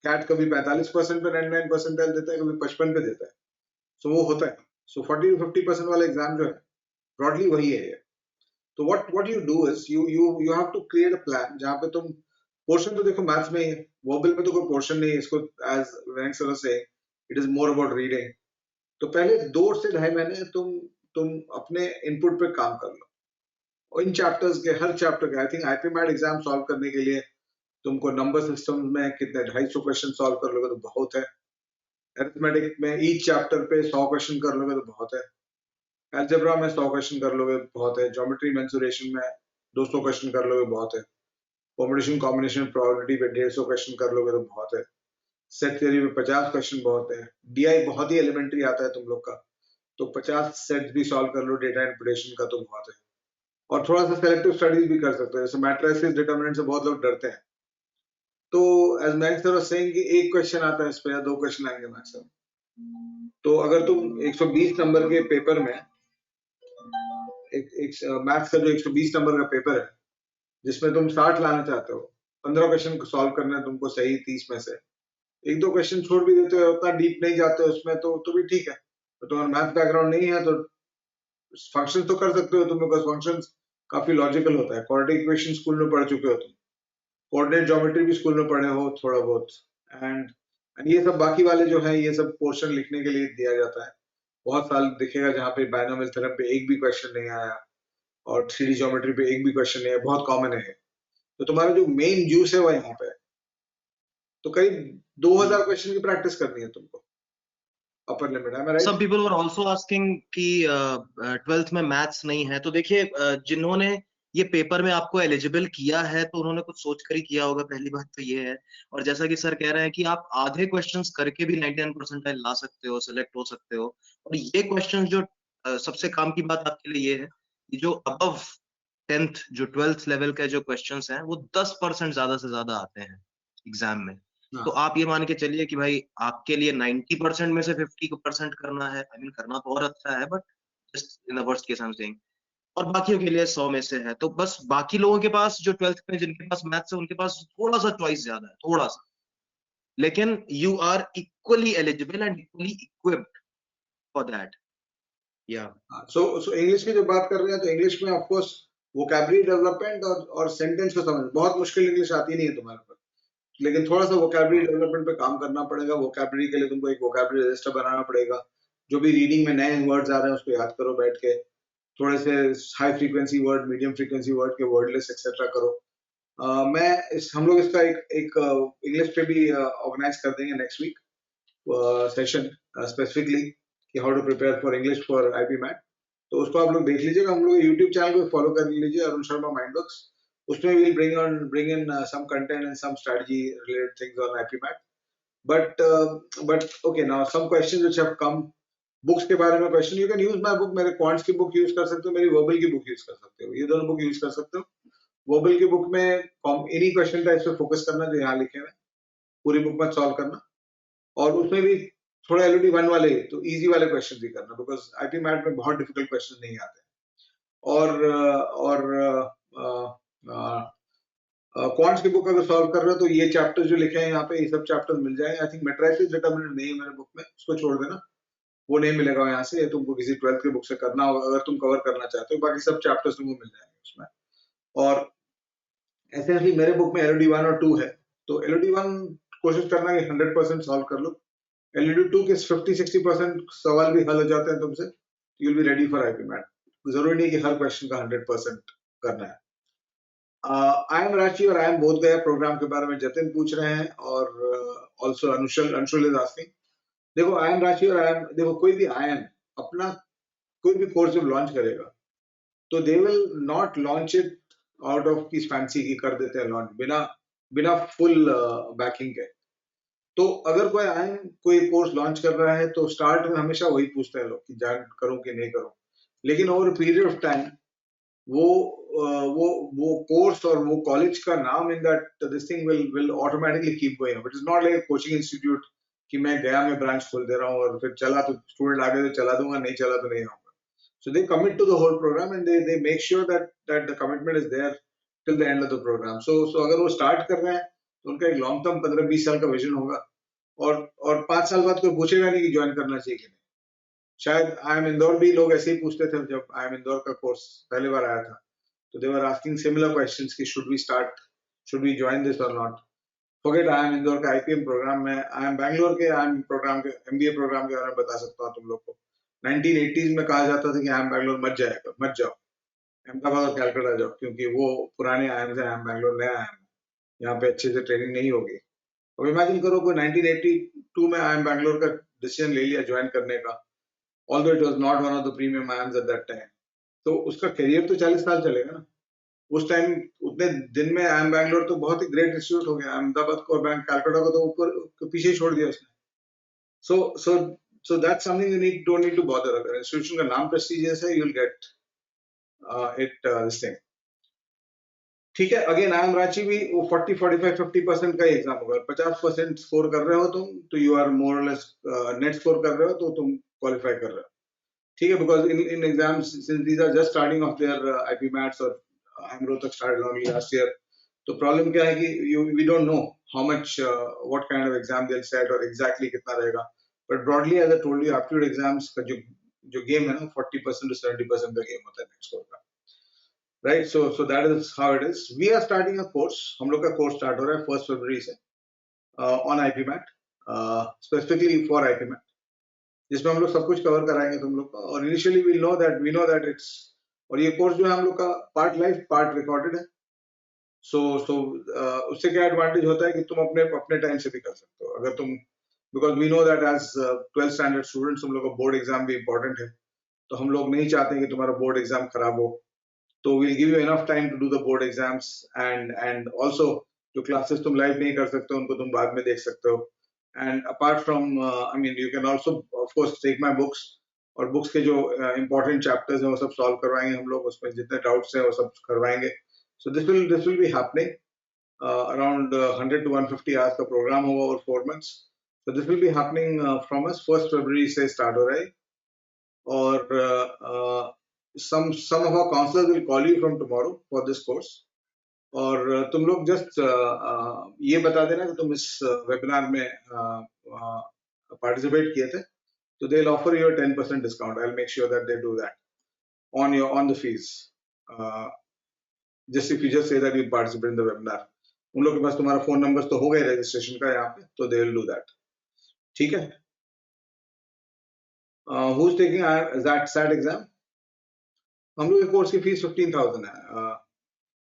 कैट कभी 45% पे 99 परसेंटाइल देता है, कभी 55 पे देता है, सो वो होता है। सो 40-50% वाला एग्जाम जो है ब्रॉडली वही है ये। तो what you do is you have to create a plan जहाँ पे तुम पोर्शन, तो देखो मैथ्स में ही है, वर्बल में तो कोई पोर्शन नहीं है, इसको एज मयंक सर से it is more about reading. तो पहले 2 से 2.5 महीने तुम अपने इनपुट पे काम कर लो, और इन चैप्टर्स के हर चैप्टर के, I think IPM exam solve करने के लिए तुमको नंबर सिस्टम में कितने 250 क्वेश्चन सॉल्व कर लोगे तो बहुत है। अरिथमेटिक में ईच चैप्टर पे 100 क्वेश्चन कर लोगे तो बहुत है। अलजेब्रा में 100 क्वेश्चन कर लोगे बहुत है। ज्योमेट्री मेंसुरेशन में 200 क्वेश्चन कर लोगे बहुत है। परम्यूटेशन कॉम्बिनेशन प्रोबेबिलिटी पे 150 क्वेश्चन कर लोगे तो बहुत है। सेट थ्योरी में 50 क्वेश्चन बहुत है। डीआई बहुत ही एलिमेंट्री आता है तुम लोग का, तो 50 सेट्स भी सॉल्व कर लो डेटा इंटरप्रिटेशन का तो बहुत है। और थोड़ा सा सेलेक्टिव स्टडीज भी कर सकते हो, जैसे मैट्रिसेस डिटरमिनेंट से बहुत लोग डरते हैं, तो एज मैंक सर सेइंग कि एक क्वेश्चन आता है इस पे या 2 क्वेश्चन आएंगे मैक्सिमम। तो अगर तुम 120 नंबर के पेपर में एक मैथ्स का जो 120 नंबर का पेपर है जिसमें तुम 60 लाना चाहते हो, 15 क्वेश्चन सॉल्व करना है तुमको सही 30 में से, एक दो क्वेश्चन छोड़ भी देते हो, उतना डीप नहीं जाते हो उसमें, तो भी ठीक है। तो तुम्हारा मैथ बैकग्राउंड नहीं है तो फंक्शन तो कर सकते हो तुम, बिकॉज फंक्शन काफी लॉजिकल होता है। क्वाड्रेटिक इक्वेशन स्कूल में पढ़ चुके हो तुम, कोऑर्डिनेट ज्योमेट्री भी स्कूल में पढ़े हो थोड़ा बहुत, एंड ये सब बाकी वाले जो है ये सब पोर्शन लिखने के लिए दिया जाता है। बहुत साल दिखेगा जहाँ पे बायनोमियल थ्योरम पे एक भी क्वेश्चन नहीं आया और 3D ज्योमेट्री पे एक भी क्वेश्चन नहीं है, बहुत कॉमन है। तो तुम्हारा जो मेन जूस है वो यहाँ पे है। तो करीब 2000 क्वेश्चन की प्रैक्टिस करनी है तुमको, अपर लिमिट है, right? Some people were also asking कि 12th में मैथ्स नहीं है, तो देखिए जिन्होंने ये पेपर में आपको एलिजिबल किया है तो उन्होंने कुछ सोच कर ही किया होगा, पहली बात तो ये है। और जैसा कि सर कह रहे हैं कि आप आधे क्वेश्चंस करके भी 99 परसेंटाइल ला सकते हो, सिलेक्ट हो सकते हो। और ये क्वेश्चंस जो सबसे काम की बात आपके लिए ये है कि जो अबव 10th जो 12th लेवल के जो क्वेश्चंस हैं वो 10% ज्यादा से ज्यादा आते हैं एग्जाम में। तो आप ये मान के चलिए कि भाई आपके लिए 90% में से 50% करना है, आई मीन करना तो और अच्छा है, but just in the worst case I am saying, और बाकियों के लिए 100 में से है। तो बस बाकी लोगों के पास जो 12th में जिनके पास मैथ्स है उनके पास थोड़ा सा चॉइस ज्यादा है, थोड़ा सा, लेकिन you are equally eligible and equally equipped for that. या सो इंग्लिश की जब बात कर रहे हैं तो इंग्लिश में ऑफ कोर्स वोकैबुलरी डेवलपमेंट और सेंटेंस को समझ, बहुत मुश्किल इंग्लिश आती नहीं है तुम्हारे पास, लेकिन थोड़ा सा वोकैबुलरी डेवलपमेंट पे काम करना पड़ेगा। वोकैबुलरी के लिए तुमको एक वोकैबुलरी रजिस्टर बनाना पड़ेगा। जो भी रीडिंग में नए वर्ड्स आ रहे हैं उसको याद करो बैठ के, थोड़े से high frequency word, medium frequency word के वर्ड लिस्ट एक्सेट्रा करो। मैं हम लोग इसका एक इंग्लिश पे भी ऑर्गेनाइज कर देंगे नेक्स्ट वीक सेशन स्पेसिफिकली कि how to prepare for English for IP mat. तो उसको आप लोग देख लीजिएगा, हम लोग यूट्यूब चैनल को फॉलो कर लीजिए, अरुण शर्मा माइंड वर्क्स। उसमें we'll bring in some content and some strategy related things on IP Math. But okay, now some questions which have come, books के बारे में question, you can use my book, मेरे quants की book use कर सकते हो, मेरी verbal की बुक यूज कर सकते हो, ये दोनों बुक यूज कर सकते हो। वर्बल की बुक में इन्हीं क्वेश्चन टाइप्स पे फोकस करना जो यहाँ लिखे हुए, पूरी बुक में सॉल्व करना, और उसमें भी थोड़ा एलओडी 1 वाले तो इजी वाले क्वेश्चन भी करना, बिकॉज आईपी मैट में बहुत डिफिकल्ट क्वेश्चन नहीं आते। और क्वांट्स की बुक अगर सॉल्व कर रहे हो तो ये चैप्टर जो लिखे हैं यहाँ पे, ये सब चैप्टर्स मिल जाएंगे। आई थिंक मैट्रिसेस डिटरमिनेंट नहीं है मेरे बुक में, उसको छोड़ देना, वो नहीं मिलेगा यहाँ से, तुमको किसी 12th की बुक से करना होगा अगर तुम कवर करना चाहते हो। बाकी सब चैप्टर्स तुमको मिल जाएंगे उसमें। और ऐसे मेरे बुक में एलओडी 1 और 2 है, तो एलओडी 1 कोशिश करना कि 100% सॉल्व कर लो। एलओडी 2 के 50-60% सवाल भी हल हो जाते हैं तुमसे, you will be ready for IP mat. जरूरी नहीं कि हर क्वेश्चन का 100% करना है। आई एम रांची और आई एम बोध गया प्रोग्राम के बारे में जतिन पूछ रहे हैं, और ऑल्सो अंशुल इज आस्किंग। देखो आई एम रांची और आई एम, देखो कोई भी आई एम अपना कोई भी कोर्स जब लॉन्च करेगा तो they will not launch it out of की फैंसी की कर देते हैं लॉन्च बिना बिना फुल बैकिंग के। तो अगर कोई आई एम कोई कोर्स लॉन्च कर रहा है तो स्टार्ट में हमेशा वही पूछते हैं लोग कि ज्वाइन करूं कि नहीं करूं, लेकिन ओवर पीरियड ऑफ टाइम वो वो कोर्स और वो कॉलेज का नाम in that this thing will automatically keep going. It is not like coaching institute कि मैं गया में ब्रांच खोल दे रहा हूँ और फिर चला तो स्टूडेंट आ गए तो चला दूंगा, नहीं चला तो नहीं आऊंगा। So they commit to the whole programme and they make sure that the commitment is there till the end of the programme. So अगर वो स्टार्ट कर रहे हैं तो उनका एक लॉन्ग टर्म 15-20 साल का विजन होगा, और 5 साल बाद कोई पूछेगा नहीं कि ज्वाइन करना चाहिए कि नहीं। शायद आई एम इंदौर भी लोग ऐसे ही पूछते थे जब आई एम इंदौर का कोर्स पहली बार आया था, तो they were asking similar questions कि should we join this or not। forget I am Indore का IPM प्रोग्राम में, आई एम बैंगलोर के आई एम प्रोग्राम के MBA प्रोग्राम के बारे में बता सकता हूँ तुम लोग को। 1980s में कहा जाता था कि आई एम बैंगलोर मत जाओ, अहमदाबाद और कैलकाटा जाओ, क्योंकि वो पुराने आई एम से, आई एम बैंगलोर नया आई एम, यहाँ पे अच्छे से ट्रेनिंग नहीं होगी। अब इमेजिन करो कोई 1982 में आई एम बैंगलोर का डिसीजन ले लिया ज्वाइन करने का, although it was not one of the premium I aims at that time, तो उसका करियर तो 40 साल चलेगा ना। उस टाइम उतने दिन में आई एम बैंगलोर तो बहुत ही ग्रेट इंस्टीट्यूट हो गया, अहमदाबाद को और बैंक कैलकाटा को तो ऊपर पीछे छोड़ दिया उसने। So so so that's something you don't need to bother. अगर इंस्टीट्यूशन का नाम प्रेस्टिजियस है, you will get it this thing. ठीक है, अगेन आई एम रांची भी वो 40 45 50% का एग्जाम होगा। 50% स्कोर कर रहे हो तुम तो you are more less net score कर रहे हो तो तुम क्वालिफाई कर रहे हो। ठीक है, because in exams since these are just starting off their IP maths और Rohtak started only last year. तो प्रॉब्लम क्या है कि we don't know how much what kind of exam they will set और एग्जैक्टली कितना रहेगा, but broadly as I told you aptitude exams का जो गेम है ना 40% to 70% का गेम होता है नेट स्कोर का, right? So that is how it is. We are starting a course, हम लोग का कोर्स स्टार्ट हो रहा है 1 फरवरी से on IP MAT, specifically for IP MAT, जिसमें हम लोग सब कुछ कवर कराएंगे तुम लोग का। और initially we know that it's, और ये कोर्स जो है हम लोग का पार्ट लाइव पार्ट रिकॉर्डेड है। सो उससे क्या एडवांटेज होता है कि तुम अपने अपने टाइम से भी कर सकते हो अगर तुम, because we know that as 12th standard students हम लोग का बोर्ड एग्जाम भी इंपॉर्टेंट है, तो हम लोग नहीं चाहते कि तुम्हारा बोर्ड एग्जाम खराब हो, तो we'll give you enough time to do the board exams, and also जो classes तुम live नहीं कर सकते उनको तुम बाद में देख सकते हो। And apart from I mean you can also of course take my books, और books के जो important chapters हैं वो सब solve करवाएंगे हम लोग, उसमें जितने doubts हैं वो सब करवाएंगे। So this will be happening around 100 to 150 hours का program होगा और 4 months। So this will be happening from us 1st February से start हो रहा है, और some of our counselors will call you from tomorrow for this course, और तुम लोग जस्ट ये बता देना कि तुम इस वेबिनार में पार्टिसिपेट किए थे, तो they will offer you 10% discount. I will make sure that they do that on the fees, just if you just say that you participate in the webinar. उन लोग के पास तुम्हारा फोन नंबर तो हो गए रजिस्ट्रेशन का यहाँ पे, तो दे विल डू दैट। ठीक है, who is taking that SAT exam? हम लोग के कोर्स की फीस 15,000 है।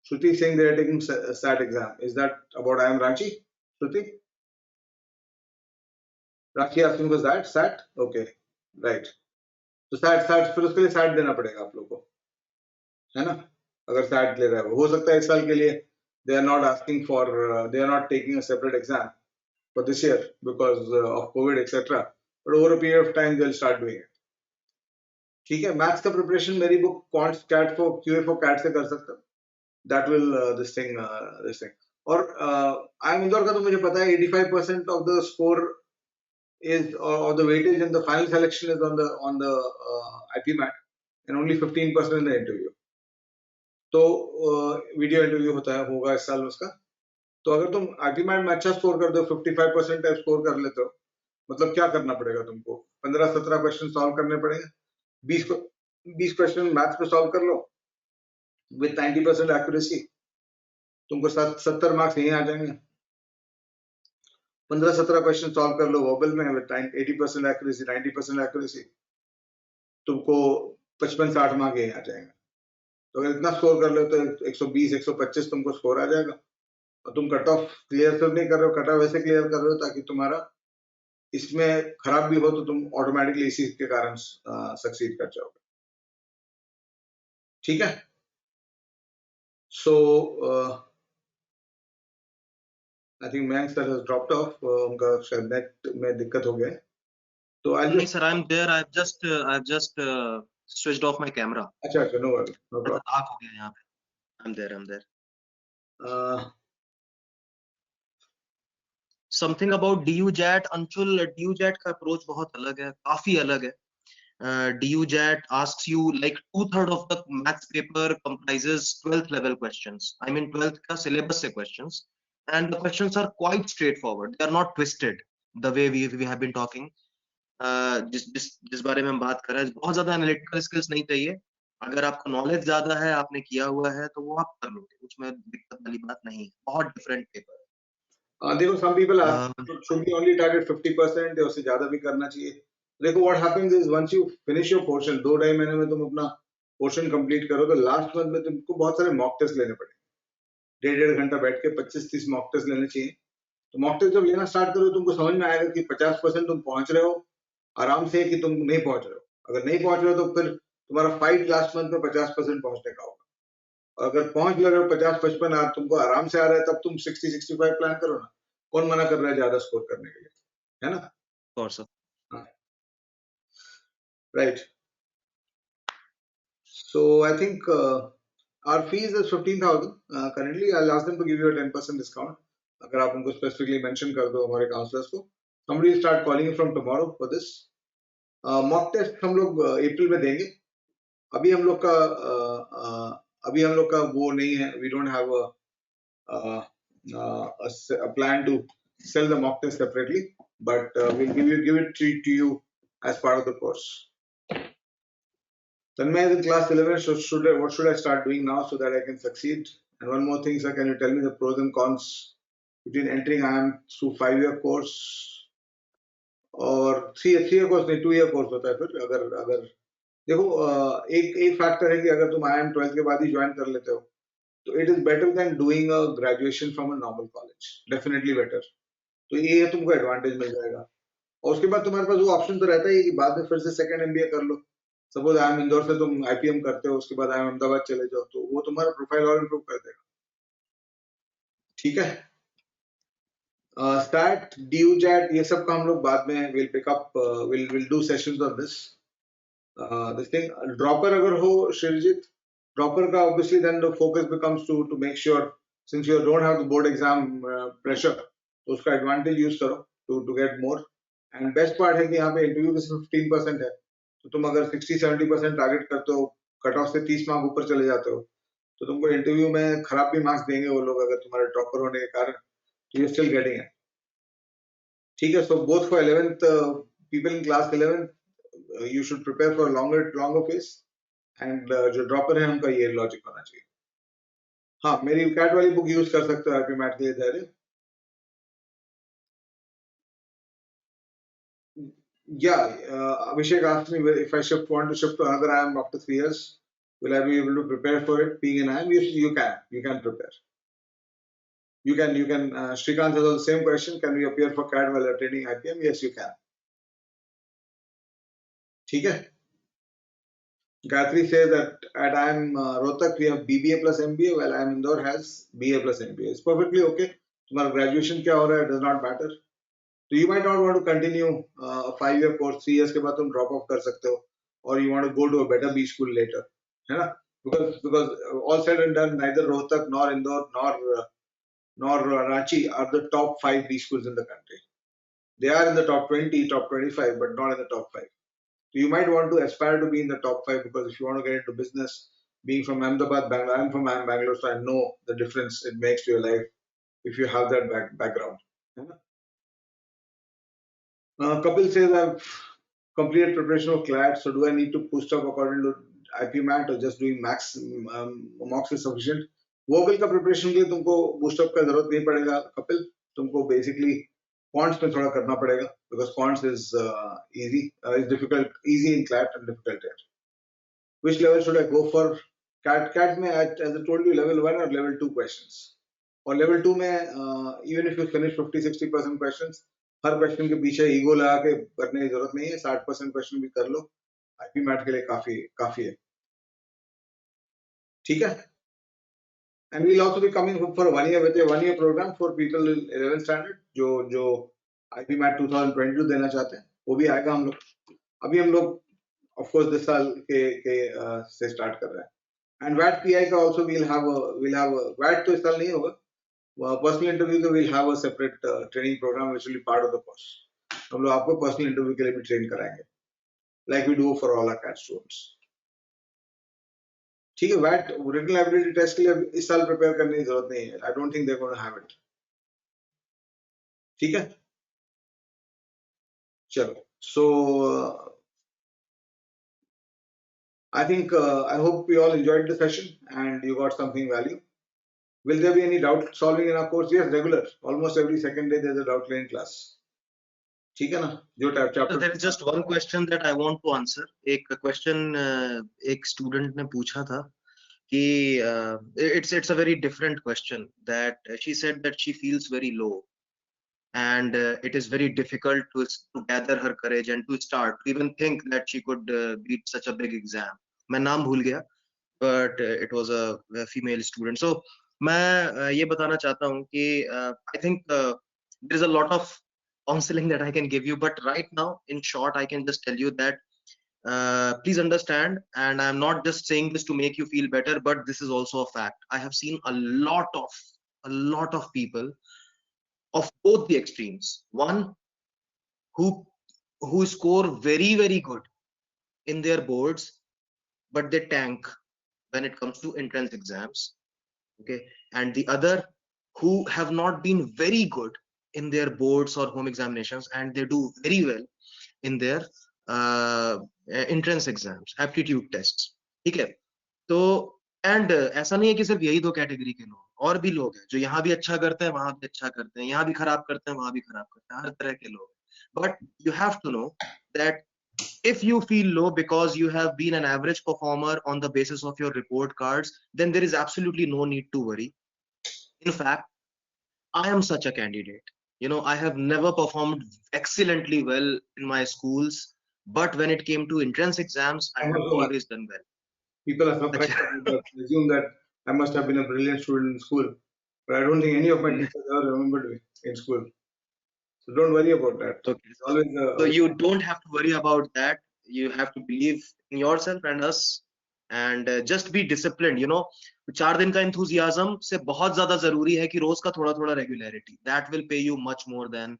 Shruti is saying they are taking SAT exam. Is that about I am Ranchi? Shruti? Ranchi asking was that SAT? Okay, right. तो SAT फिर उसके लिए SAT देना पड़ेगा आप लोग को, है ना? अगर SAT ले रहे हो सकता है इस साल के लिए they are not asking for they are not taking a separate exam for this year because of COVID etc. But over a period of time they will start doing it. ठीक है, मैथ्स का preparation मेरी book quants CAT for QA for CAT से कर सकते हो, that will this thing। और I am Indore का तो मुझे पता है 85% of the score is or the weightage in the final selection is on the IP mat, and only 15% in the interview। तो वीडियो इंटरव्यू होगा इस साल उसका। तो अगर तुम IP mat में अच्छा स्कोर कर दो, 55% टाइप स्कोर कर लेते हो, मतलब क्या करना पड़ेगा तुमको? 15-17 क्वेश्चन सॉल्व करने पड़ेंगे, 20 क्वेश्चन मैथ्स में सॉल्व कर लो विद 90% एक्यूरेसी, तुमको 70 मार्क्स यहीं आ जाएंगे। 15-17 क्वेश्चन सॉल्व कर लो वर्बल में विद 80% एक्यूरेसी, 90% एक्यूरेसी, तुमको 55-60 मार्क यहीं आ जाएंगे। तो अगर इतना स्कोर कर लो तो 120-125 तुमको स्कोर आ जाएगा, और तुम कट ऑफ क्लियर फिर नहीं कर रहे हो, कट ऑफ वैसे क्लियर कर रहे हो ताकि तुम्हारा इसमें खराब भी हो तो तुम ऑटोमेटिकली इसी के कारण सक्सीड कर जाओगे। ठीक है, so I think Mayank sir has dropped off, उनका शायद नेट में दिक्कत हो गया है, तो आई नहीं sir, I'm there. I've just switched off my camera. अच्छा no worry, no problem. dark हो गया यहाँ पे। I'm there. Something about DU-JAT, Anshul, DU-JAT का अप्रोच बहुत अलग है, काफी अलग है। DU-JAT asks you like 2/3 of the maths paper comprises 12th level questions. I mean 12th का syllabus से questions, and the questions are quite straightforward. They are not twisted the way we have been talking. जिस बारे में हम बात कर रहे हैं, बहुत ज्यादा एनालिटिकल स्किल्स नहीं चाहिए। अगर आपको नॉलेज ज्यादा है, आपने किया हुआ है, तो वो आप कर लोगे, उसमें दिक्कत वाली बात नहीं है। बहुत डिफरेंट पेपर है। देखो some people should be only target 50% या उससे ज्यादा भी करना चाहिए। देखो what happens is once you finish your portion, 2-2.5 महीने में तुम अपना पोर्शन कंप्लीट करो, तो लास्ट मंथ में तुमको बहुत सारे मॉक टेस्ट लेने पड़ेंगे। 1.5 घंटा बैठ के 25-30 मॉक टेस्ट लेने चाहिए। तो मॉक टेस्ट जब लेना स्टार्ट करो, तुमको समझ में आएगा कि 50% तुम पहुंच रहे हो आराम से, कि तुम नहीं पहुंच रहे हो। अगर नहीं पहुंच रहे हो तो फिर तुम्हारा फाइट लास्ट मंथ में 50% पहुंचने का होगा। अगर पहुंच लगे हो 50-55 तुमको आराम से आ रहा है, तब तुम 60-65 प्लान करो ना। कौन मना कर रहा है ज्यादा स्कोर करने के लिए, है ना? और sir, right, so I think Our fees is 15,000 currently. I'll ask them to give you a 10% discount. अगर आप उनको specifically mention कर दो हमारे counselors को. Somebody will start calling you from tomorrow for this. Mock test हम लोग अप्रैल में देंगे. अभी हम लोग का वो नहीं है. We don't have a plan to sell the mock test separately, but we'll give it to you as part of the course. Tanmay is in class 11. So what should I start doing now so that I can succeed? And one more thing, sir, can you tell me the pros and cons between entering IIM through 5-year course और 3-year course नहीं 2-year course होता है फिर अगर देखो एक factor है कि अगर तुम IIM 12th के बाद ही ज्वाइन कर लेते हो तो it is better than doing a graduation from a normal college, definitely better. तो ये तुमको एडवांटेज मिल जाएगा और उसके बाद तुम्हारे पास वो ऑप्शन तो रहता ही कि बाद में फिर से सेकंड एमबीए कर लो. सपोज IIM इंदौर से तुम IPM करते हो उसके बाद IIM अहमदाबाद चले जाओ तो वो तुम्हारा प्रोफाइल और इम्प्रूव कर देगा. ठीक है. स्टार्ट ड्यू जैट ये सब का हम लोग बाद में will pick up will do sessions on this thing. Dropper अगर हो श्रीजित ड्रॉपर का obviously then the focus becomes to make sure since you don't have the board exam pressure तो उसका एडवांटेज यूज करो to get more. And best part है कि यहाँ पे इंटरव्यू के 15% है तो तुम अगर 60-70% टारगेट करते हो कट ऑफ से 30 मार्क ऊपर चले जाते हो तो तुमको इंटरव्यू में खराब भी मार्क्स देंगे वो लोग अगर तुम्हारे ड्रॉपर होने के कारण तो यू स्टिल गेटिंग इट. ठीक है. So both for 11th people in class 11th you should prepare for longer face and जो ड्रॉपर है उनका ये लॉजिक होना चाहिए. हाँ मेरी कैट वाली बुक यूज कर सकते हो आईपी मैट के लिए धैर्य. Yeah, Abhishek asked me if I want to shift to another IIM after 3 years, will I be able to prepare for it being an IIM? Yes, you can prepare. You can. Shrikant has the same question. Can we appear for CAD while attending IPM? Yes, you can. ठीक है. Gayatri says that at IIM Rohtak we have BBA plus MBA, while IIM Indore has BA plus MBA. It's perfectly okay. तुम्हारा graduation क्या हो रहा है does not matter. So you might not want to continue a 5-year course. 3 years के बाद तुम drop off कर सकते हो, or you want to go to a better B school later, है ना? Because all said and done, neither Rohtak nor Indore nor Ranchi are the top 5 B schools in the country. They are in the top 20, top 25, but not in the top 5. So you might want to aspire to be in the top 5 because if you want to get into business, being from Ahmedabad, Bangalore, I'm from Bangalore, so I know the difference it makes to your life if you have that background. है ना? Kapil says I've completed preparation of CLAT, so do I need to push up according to IPMAT or just doing max mocks is sufficient? Vocal का preparation के लिए तुमको boost up का जरूरत नहीं पड़ेगा कपिल. तुमको बेसिकली क्वांट्स में थोड़ा करना पड़ेगा because quants is is difficult, easy in CLAT and difficult here. Which level should I go for? CAT में as I told you level 1 or level 2 questions. और level 2 में even if you finish 50-60% questions her question के पीछे ego लगा के करने की जरूरत नहीं है. 60% क्वेश्चन भी कर लो आईपी मैट के लिए काफी है. ठीक है. And we'll also be coming for 1 year with a 1 year program for people in 11th standard जो आईपी मैट 2022 देना चाहते हैं वो भी आएगा. हम लोग अभी हम लोग ऑफ कोर्स दिस साल के से स्टार्ट कर रहे हैं. एंड वैट पीआई का आल्सो वील हैव वैट तो इस साल नहीं होगा. पर्सनल इंटरव्यू का we'll have a separate training program which will be part of the course. हम लोग आपको पर्सनल इंटरव्यू के लिए भी ट्रेन कराएंगे like we do for all our CAT students. ठीक है. वैट रिटन एबिलिटी टेस्ट के लिए इस साल प्रिपेयर करने की जरूरत नहीं है. I don't think they're going to have it. ठीक है. चलो. So I think I hope you all enjoyed the session and you got something value. Will there be any doubt solving in our course? Yes, regular. Almost every second day there's a doubt clearing class. ठीक है ना. जो chapter there is just one question that I want to answer. एक question एक student ने पूछा था कि it's a very different question that she said that she feels very low and it is very difficult to gather her courage and to start to even think that she could beat such a big exam. मैं नाम भूल गया but it was a female student. So मैं ये बताना चाहता हूँ कि I think there is a lot of counseling that I can give you, but right now in short I can just tell you that please understand, and I'm not just saying this to make you feel better, but this is also a fact. I have seen a lot of people of both the extremes. One who score very good in their boards, but they tank when it comes to entrance exams. Okay, and the other who have not been very good in their boards or home examinations, and they do very well in their entrance exams, aptitude tests. ठीक है, तो and ऐसा नहीं है कि सिर्फ यही दो कैटेगरी के लोग, और भी लोग हैं जो यहाँ भी अच्छा करते हैं, वहां भी अच्छा करते हैं, यहाँ भी खराब करते हैं, वहां भी खराब करते हैं, हर तरह के लोग. But you have to know that if you feel low because you have been an average performer on the basis of your report cards, then there is absolutely no need to worry. In fact, I am such a candidate. You know, I have never performed excellently well in my schools, but when it came to entrance exams, I have always done well. People are surprised about that. They assume that I must have been a brilliant student in school, but I don't think any of my teachers ever remembered me in school. So don't worry about that. Okay. It's always So you don't have to worry about that. You have to believe in yourself and us, and just be disciplined. You know, 4 दिन का enthusiasm से बहुत ज़्यादा ज़रूरी है कि रोज का थोड़ा थोड़ा regularity. That will pay you much more than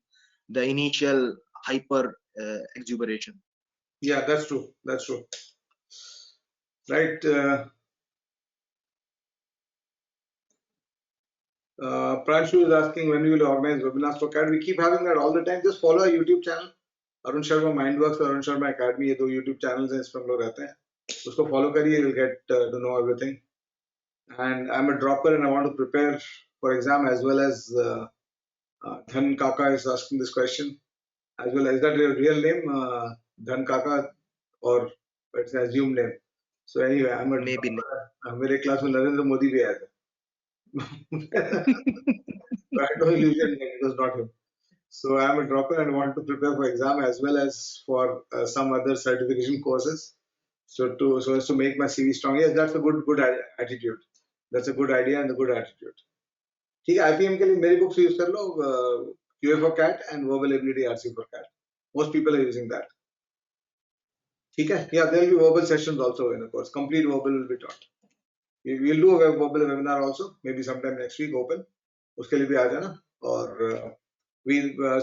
the initial hyper exuberation. Yeah, that's true. That's true. Right. Pranshu is asking when we will organize webinars for CAD. We keep having that all the time. Just follow our YouTube channel. Arun Sharma Mindworks, Arun Sharma Academy, ये दो YouTube channels हैं, इसमें हम लोग रहते हैं. उसको follow करिए, you'll get to know everything. And I'm a dropper and I want to prepare for exam as well as Dhan Kaka is asking this question. As well as that your real name, Dhan Kaka, or it's an assumed name. So anyway, I'm a Maybe dropper. मेरे class में नरेंद्र मोदी भी आया था. I had no illusion that it was not him. So I'm a dropper and want to prepare for exam as well as for some other certification courses. So as to make my CV strong. Yes, that's a good attitude. That's a good idea and a good attitude. ठीक है, IPM के लिए मेरी books use कर लो, QA for CAT and Verbal Ability RC for CAT. Most people are using that. ठीक है, yeah, there will be verbal sessions also in the course. Complete verbal will be taught. We'll do a verbal webinar also, maybe sometime next week open. उसके लिए भी आ जाना, और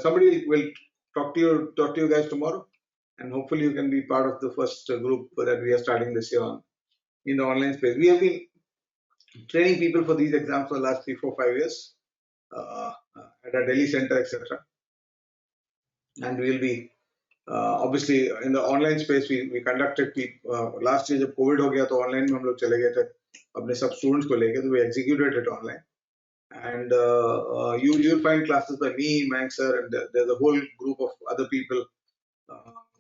somebody will talk to you guys tomorrow, and hopefully you can be part of the first group that we are starting this year on in the online space. We have been training people for these exams for the last 3, 4, 5 years at our Delhi center, etc. And we'll be obviously in the online space. We conducted last year जब COVID हो गया तो online में हम लोग चले गए थे अपने सब students को लेके, तो we executed it online. And you'll find classes by me, Mayank sir, and there's a whole group of other people.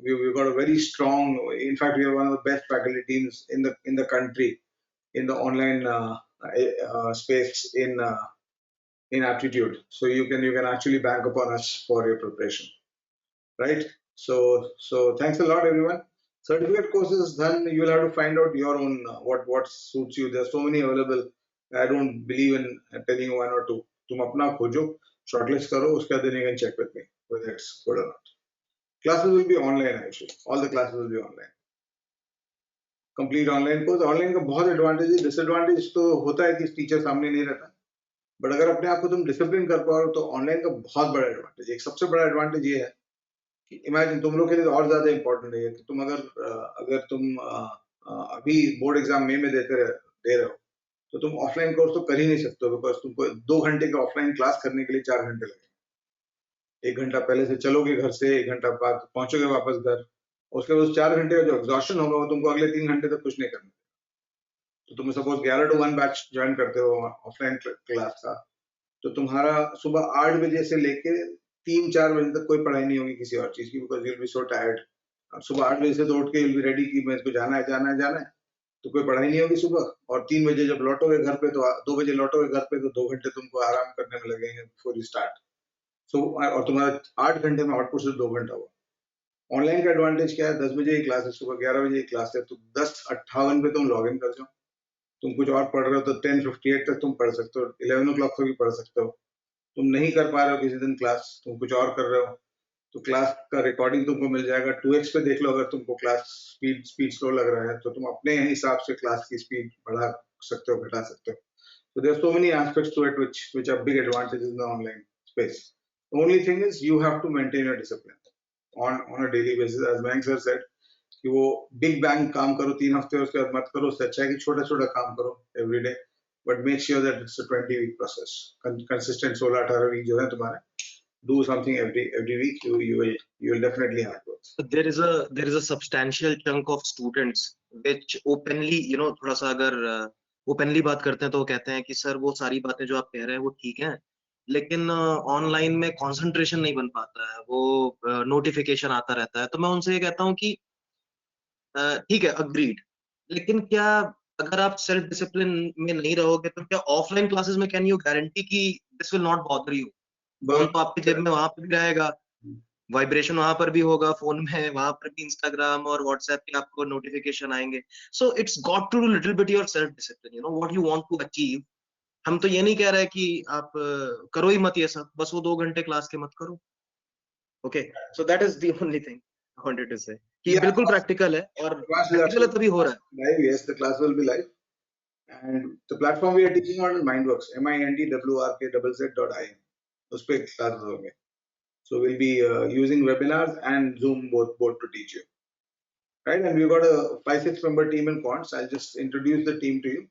We've got a very strong. In fact, we are one of the best faculty teams in the country in the online space in aptitude. So you can actually bank upon us for your preparation, right? So thanks a lot, everyone. Certificate courses, then you will have to find out your own what suits you. There's so many available. I don't believe in telling you one or two. तुम अपना खोजो, shortlist करो, उसके बाद then you can check with me whether it's good or not. Classes will be online actually. All the classes will be online. Complete online course. Online का बहुत advantage है. Disadvantage तो होता है कि teacher सामने नहीं रहता. But अगर अपने आप को तुम discipline कर पाओ तो online का बहुत बड़ा advantage. एक सबसे बड़ा advantage ये है कि imagine तुम लोग के लिए तो और ज़्यादा important है कि तुम अगर तुम अभी board exam में दे रहे हो, तो तुम ऑफलाइन कोर्स तो कर ही नहीं सकते हो, बिकॉज तुमको 2 घंटे का ऑफलाइन क्लास करने के लिए 4 घंटे लगेंगे. 1 घंटा पहले से चलोगे घर से, 1 घंटा बाद पहुंचोगे वापस घर, उसके बाद 4 घंटे का जो एग्जॉस्शन होगा वो तुमको अगले 3 घंटे तक कुछ नहीं करना. तो तुम सपोज 11 to 1 बैच ज्वाइन करते हो ऑफलाइन क्लास का, तो तुम्हारा सुबह 8 बजे से लेके 3-4 बजे तक कोई पढ़ाई नहीं होगी किसी और चीज की, because you'll be so tired. सुबह 8 बजे से तो उठ के यूल बी रेडी कि मैं इसको जाना है, तो कोई पढ़ाई नहीं होगी सुबह. और 3 बजे जब लौटोगे घर पे, तो 2 बजे लौटोगे घर पे, तो 2 घंटे तुमको आराम करने में लगेंगे बिफोर यू स्टार्ट. सो और तुम्हारा 8 घंटे में आउटपुट सिर्फ 2 घंटा हुआ. ऑनलाइन का एडवांटेज क्या है? 10 बजे की क्लास है, सुबह 11 बजे की क्लास है, तो 10:58 पे तुम लॉग इन कर जाओ. तुम कुछ और पढ़ रहे हो तो 10:58 तक तुम पढ़ सकते हो, 11 o'clock तक भी पढ़ सकते हो. तुम नहीं कर पा रहे हो किसी दिन क्लास, तुम कुछ और कर रहे हो, तो क्लास का रिकॉर्डिंग तुमको मिल जाएगा। 2x पे देख लो, अगर तुमको क्लास स्पीड स्लो लग रहा है तो तुम अपने हिसाब से क्लास की स्पीड बढ़ा सकते हो, घटा सकते हो। So there are so many aspects to it which are big advantages in the online space. The only thing is you have to maintain your discipline on a daily basis. As Mayank sir said, कि वो big bang काम करो 3 हफ्ते, उसके बाद मत करो। उससे अच्छा है कि छोटा छोटा काम करो every day, but make sure that it's a 20 week process. Consistent 16-18 week जो है तुम्हारे, do something every week, you will definitely have growth. There is a substantial chunk of students which openly, थोड़ा सा अगर ओपनली बात करते हैं तो वो कहते हैं कि सर वो सारी बातें जो आप कह रहे हैं वो ठीक है, लेकिन ऑनलाइन में कंसंट्रेशन नहीं बन पाता है, वो नोटिफिकेशन आता रहता है। तो मैं उनसे ये कहता हूँ कि ठीक है, अग्रीड, लेकिन क्या अगर आप सेल्फ डिसिप्लिन में नहीं रहोगे तो क्या ऑफलाइन क्लासेस में कैन यू गारंटी कि this will not bother you? Phone तो आपकी जेब में वहां पर भी रहेगा, वाइब्रेशन वहां पर भी होगा फोन में, वहां पर भी इंस्टाग्राम और व्हाट्सएप के आपको नोटिफिकेशन आएंगे। So it's got to do little bit your self discipline, what you want to achieve. हम तो ये नहीं कह रहे कि आप करो ही मत ये सब, बस वो 2 घंटे क्लास के मत करो। Okay, so that is the only thing I wanted to say कि बिल्कुल प्रैक्टिकल है, और प्रैक्टिकल है तभी हो रहा है। Live, yes, the class will be live, and the platform we are teaching on is Mindworks, mindwrkzz.in. उस पे क्लासेस होंगे। So we'll be using webinars and Zoom both to teach you, right? And we've got a 5-6 member team in Quants. I'll just introduce the team to you.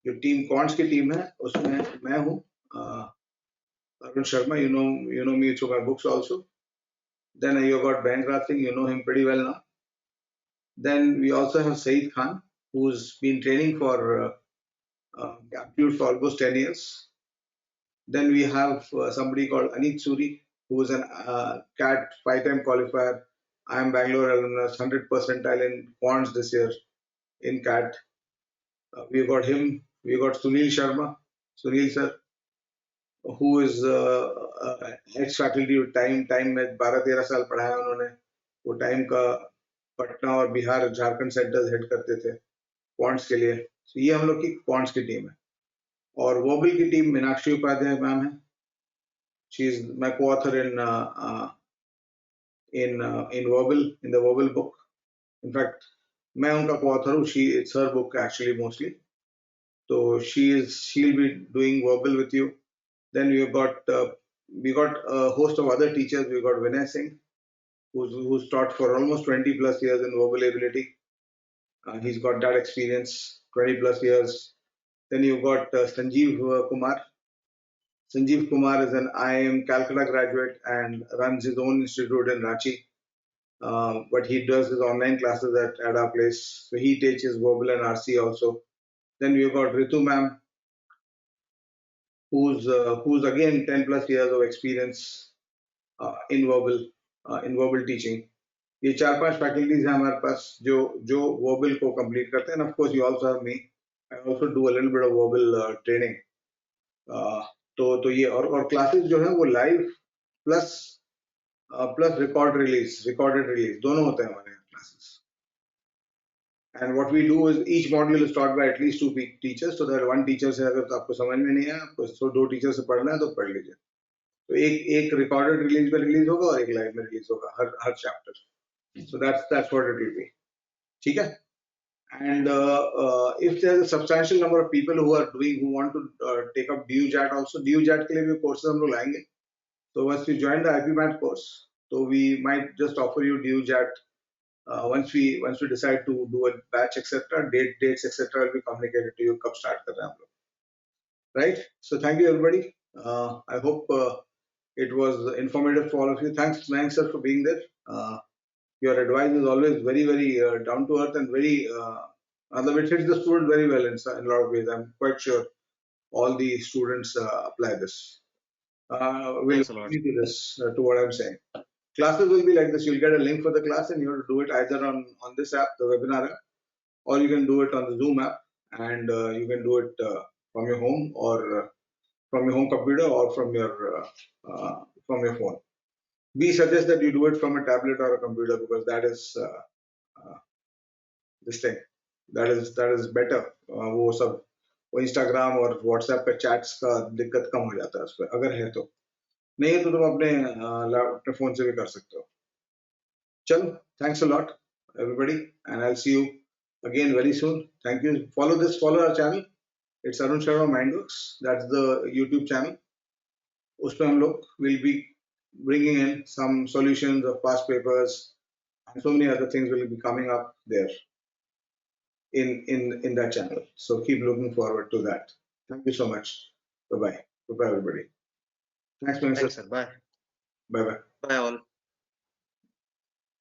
जो team Quants की team है उसमें मैं हूँ, Arun Sharma. You know me through my books also. Then you got Mayank Singh. You know him pretty well now. Then we also have Saeed Khan, who's been training for Aptitude for almost 10 years. Then we have somebody called Anik Suri, who is an CAT 5-time qualifier. I am Bangalore alumnus, 100 percentile in Quants this year in CAT. We got him. We got Sunil Sharma, Sunil sir, who is ex-faculty with time में 12-13 साल पढ़ाया उन्होंने। वो time का पटना और Bihar Jharkhand centres head करते थे quants के लिए। तो ये हम लोग की क्वांट्स की टीम है। और वर्बल की टीम मीनाक्षी उपाध्याय मैम है। She is my co-author in Verbal, in the Verbal book. In fact, मैं उनका co-author हूँ। It's her book actually mostly. So she'll be doing Verbal with you. Then we got a host of other teachers. We got Vinay Singh, who's taught for almost 20 plus years in verbal ability. He's got that experience, 20 plus years. Then you got Sanjeev Kumar. Sanjeev Kumar is an IIM Calcutta graduate and runs his own institute in Ranchi. But he does his online classes at our place. So he teaches verbal and RC also. Then we've got Ritu ma'am, who's again 10 plus years of experience in verbal teaching. ये 4-5 faculties हैं हमारे पास जो verbal को complete करते हैं। Of course you also have me, I also do a little bit of verbal training. तो ये और क्लासेस जो है वो लाइव प्लस रिकॉर्डेड रिलीज दोनों होते हैं हमारे classes. And what we do is each module is taught by at least 2 teachers, so that one teacher से अगर आपको समझ में नहीं है, आपको तो 2 टीचर से पढ़ना है तो पढ़ लीजिए। तो एक रिकॉर्डेड रिलीज में रिलीज होगा और एक लाइव में रिलीज होगा हर chapter. So that's what it will be. ठीक है? And if there's a substantial number of people who want to take up DUJAT also, DUJAT के लिए भी courses हम लोग लाएंगे। So once you join the IPM course, so we might just offer you DUJAT once we decide to do a batch etc. Dates etc. will be communicated to you कब start कर रहे हैं हम लोग, right? So thank you everybody. I hope it was informative for all of you. Thanks Mayank sir for being there. Your advice is always very, very down to earth and very, it hits the student very well in a lot of ways. I'm quite sure all the students apply this. Will do this to what I'm saying. Classes will be like this. You'll get a link for the class and you have to do it either on this app, the webinar app, or you can do it on the Zoom app, and you can do it from your home or from your home computer or from your phone. We suggest that you do it from a tablet or a computer because that is this thing that is better. वो सब वो Instagram और WhatsApp पे chats का दिक्कत कम हो जाता है उस पर अगर है तो। नहीं है तो तुम अपने फोन से भी कर सकते हो. चलो, thanks a lot, everybody, and I'll see you again very soon. Thank you. Follow our channel. It's Arun Sharma Mindworks. That's the YouTube channel. उसमें हम लोग will be bringing in some solutions of past papers and so many other things will be coming up there in that channel. So keep looking forward to that. Thank you so much. Bye bye. Bye bye, everybody. Thanks, Mayank sir. Thanks, sir. Bye. Bye bye. Bye, all.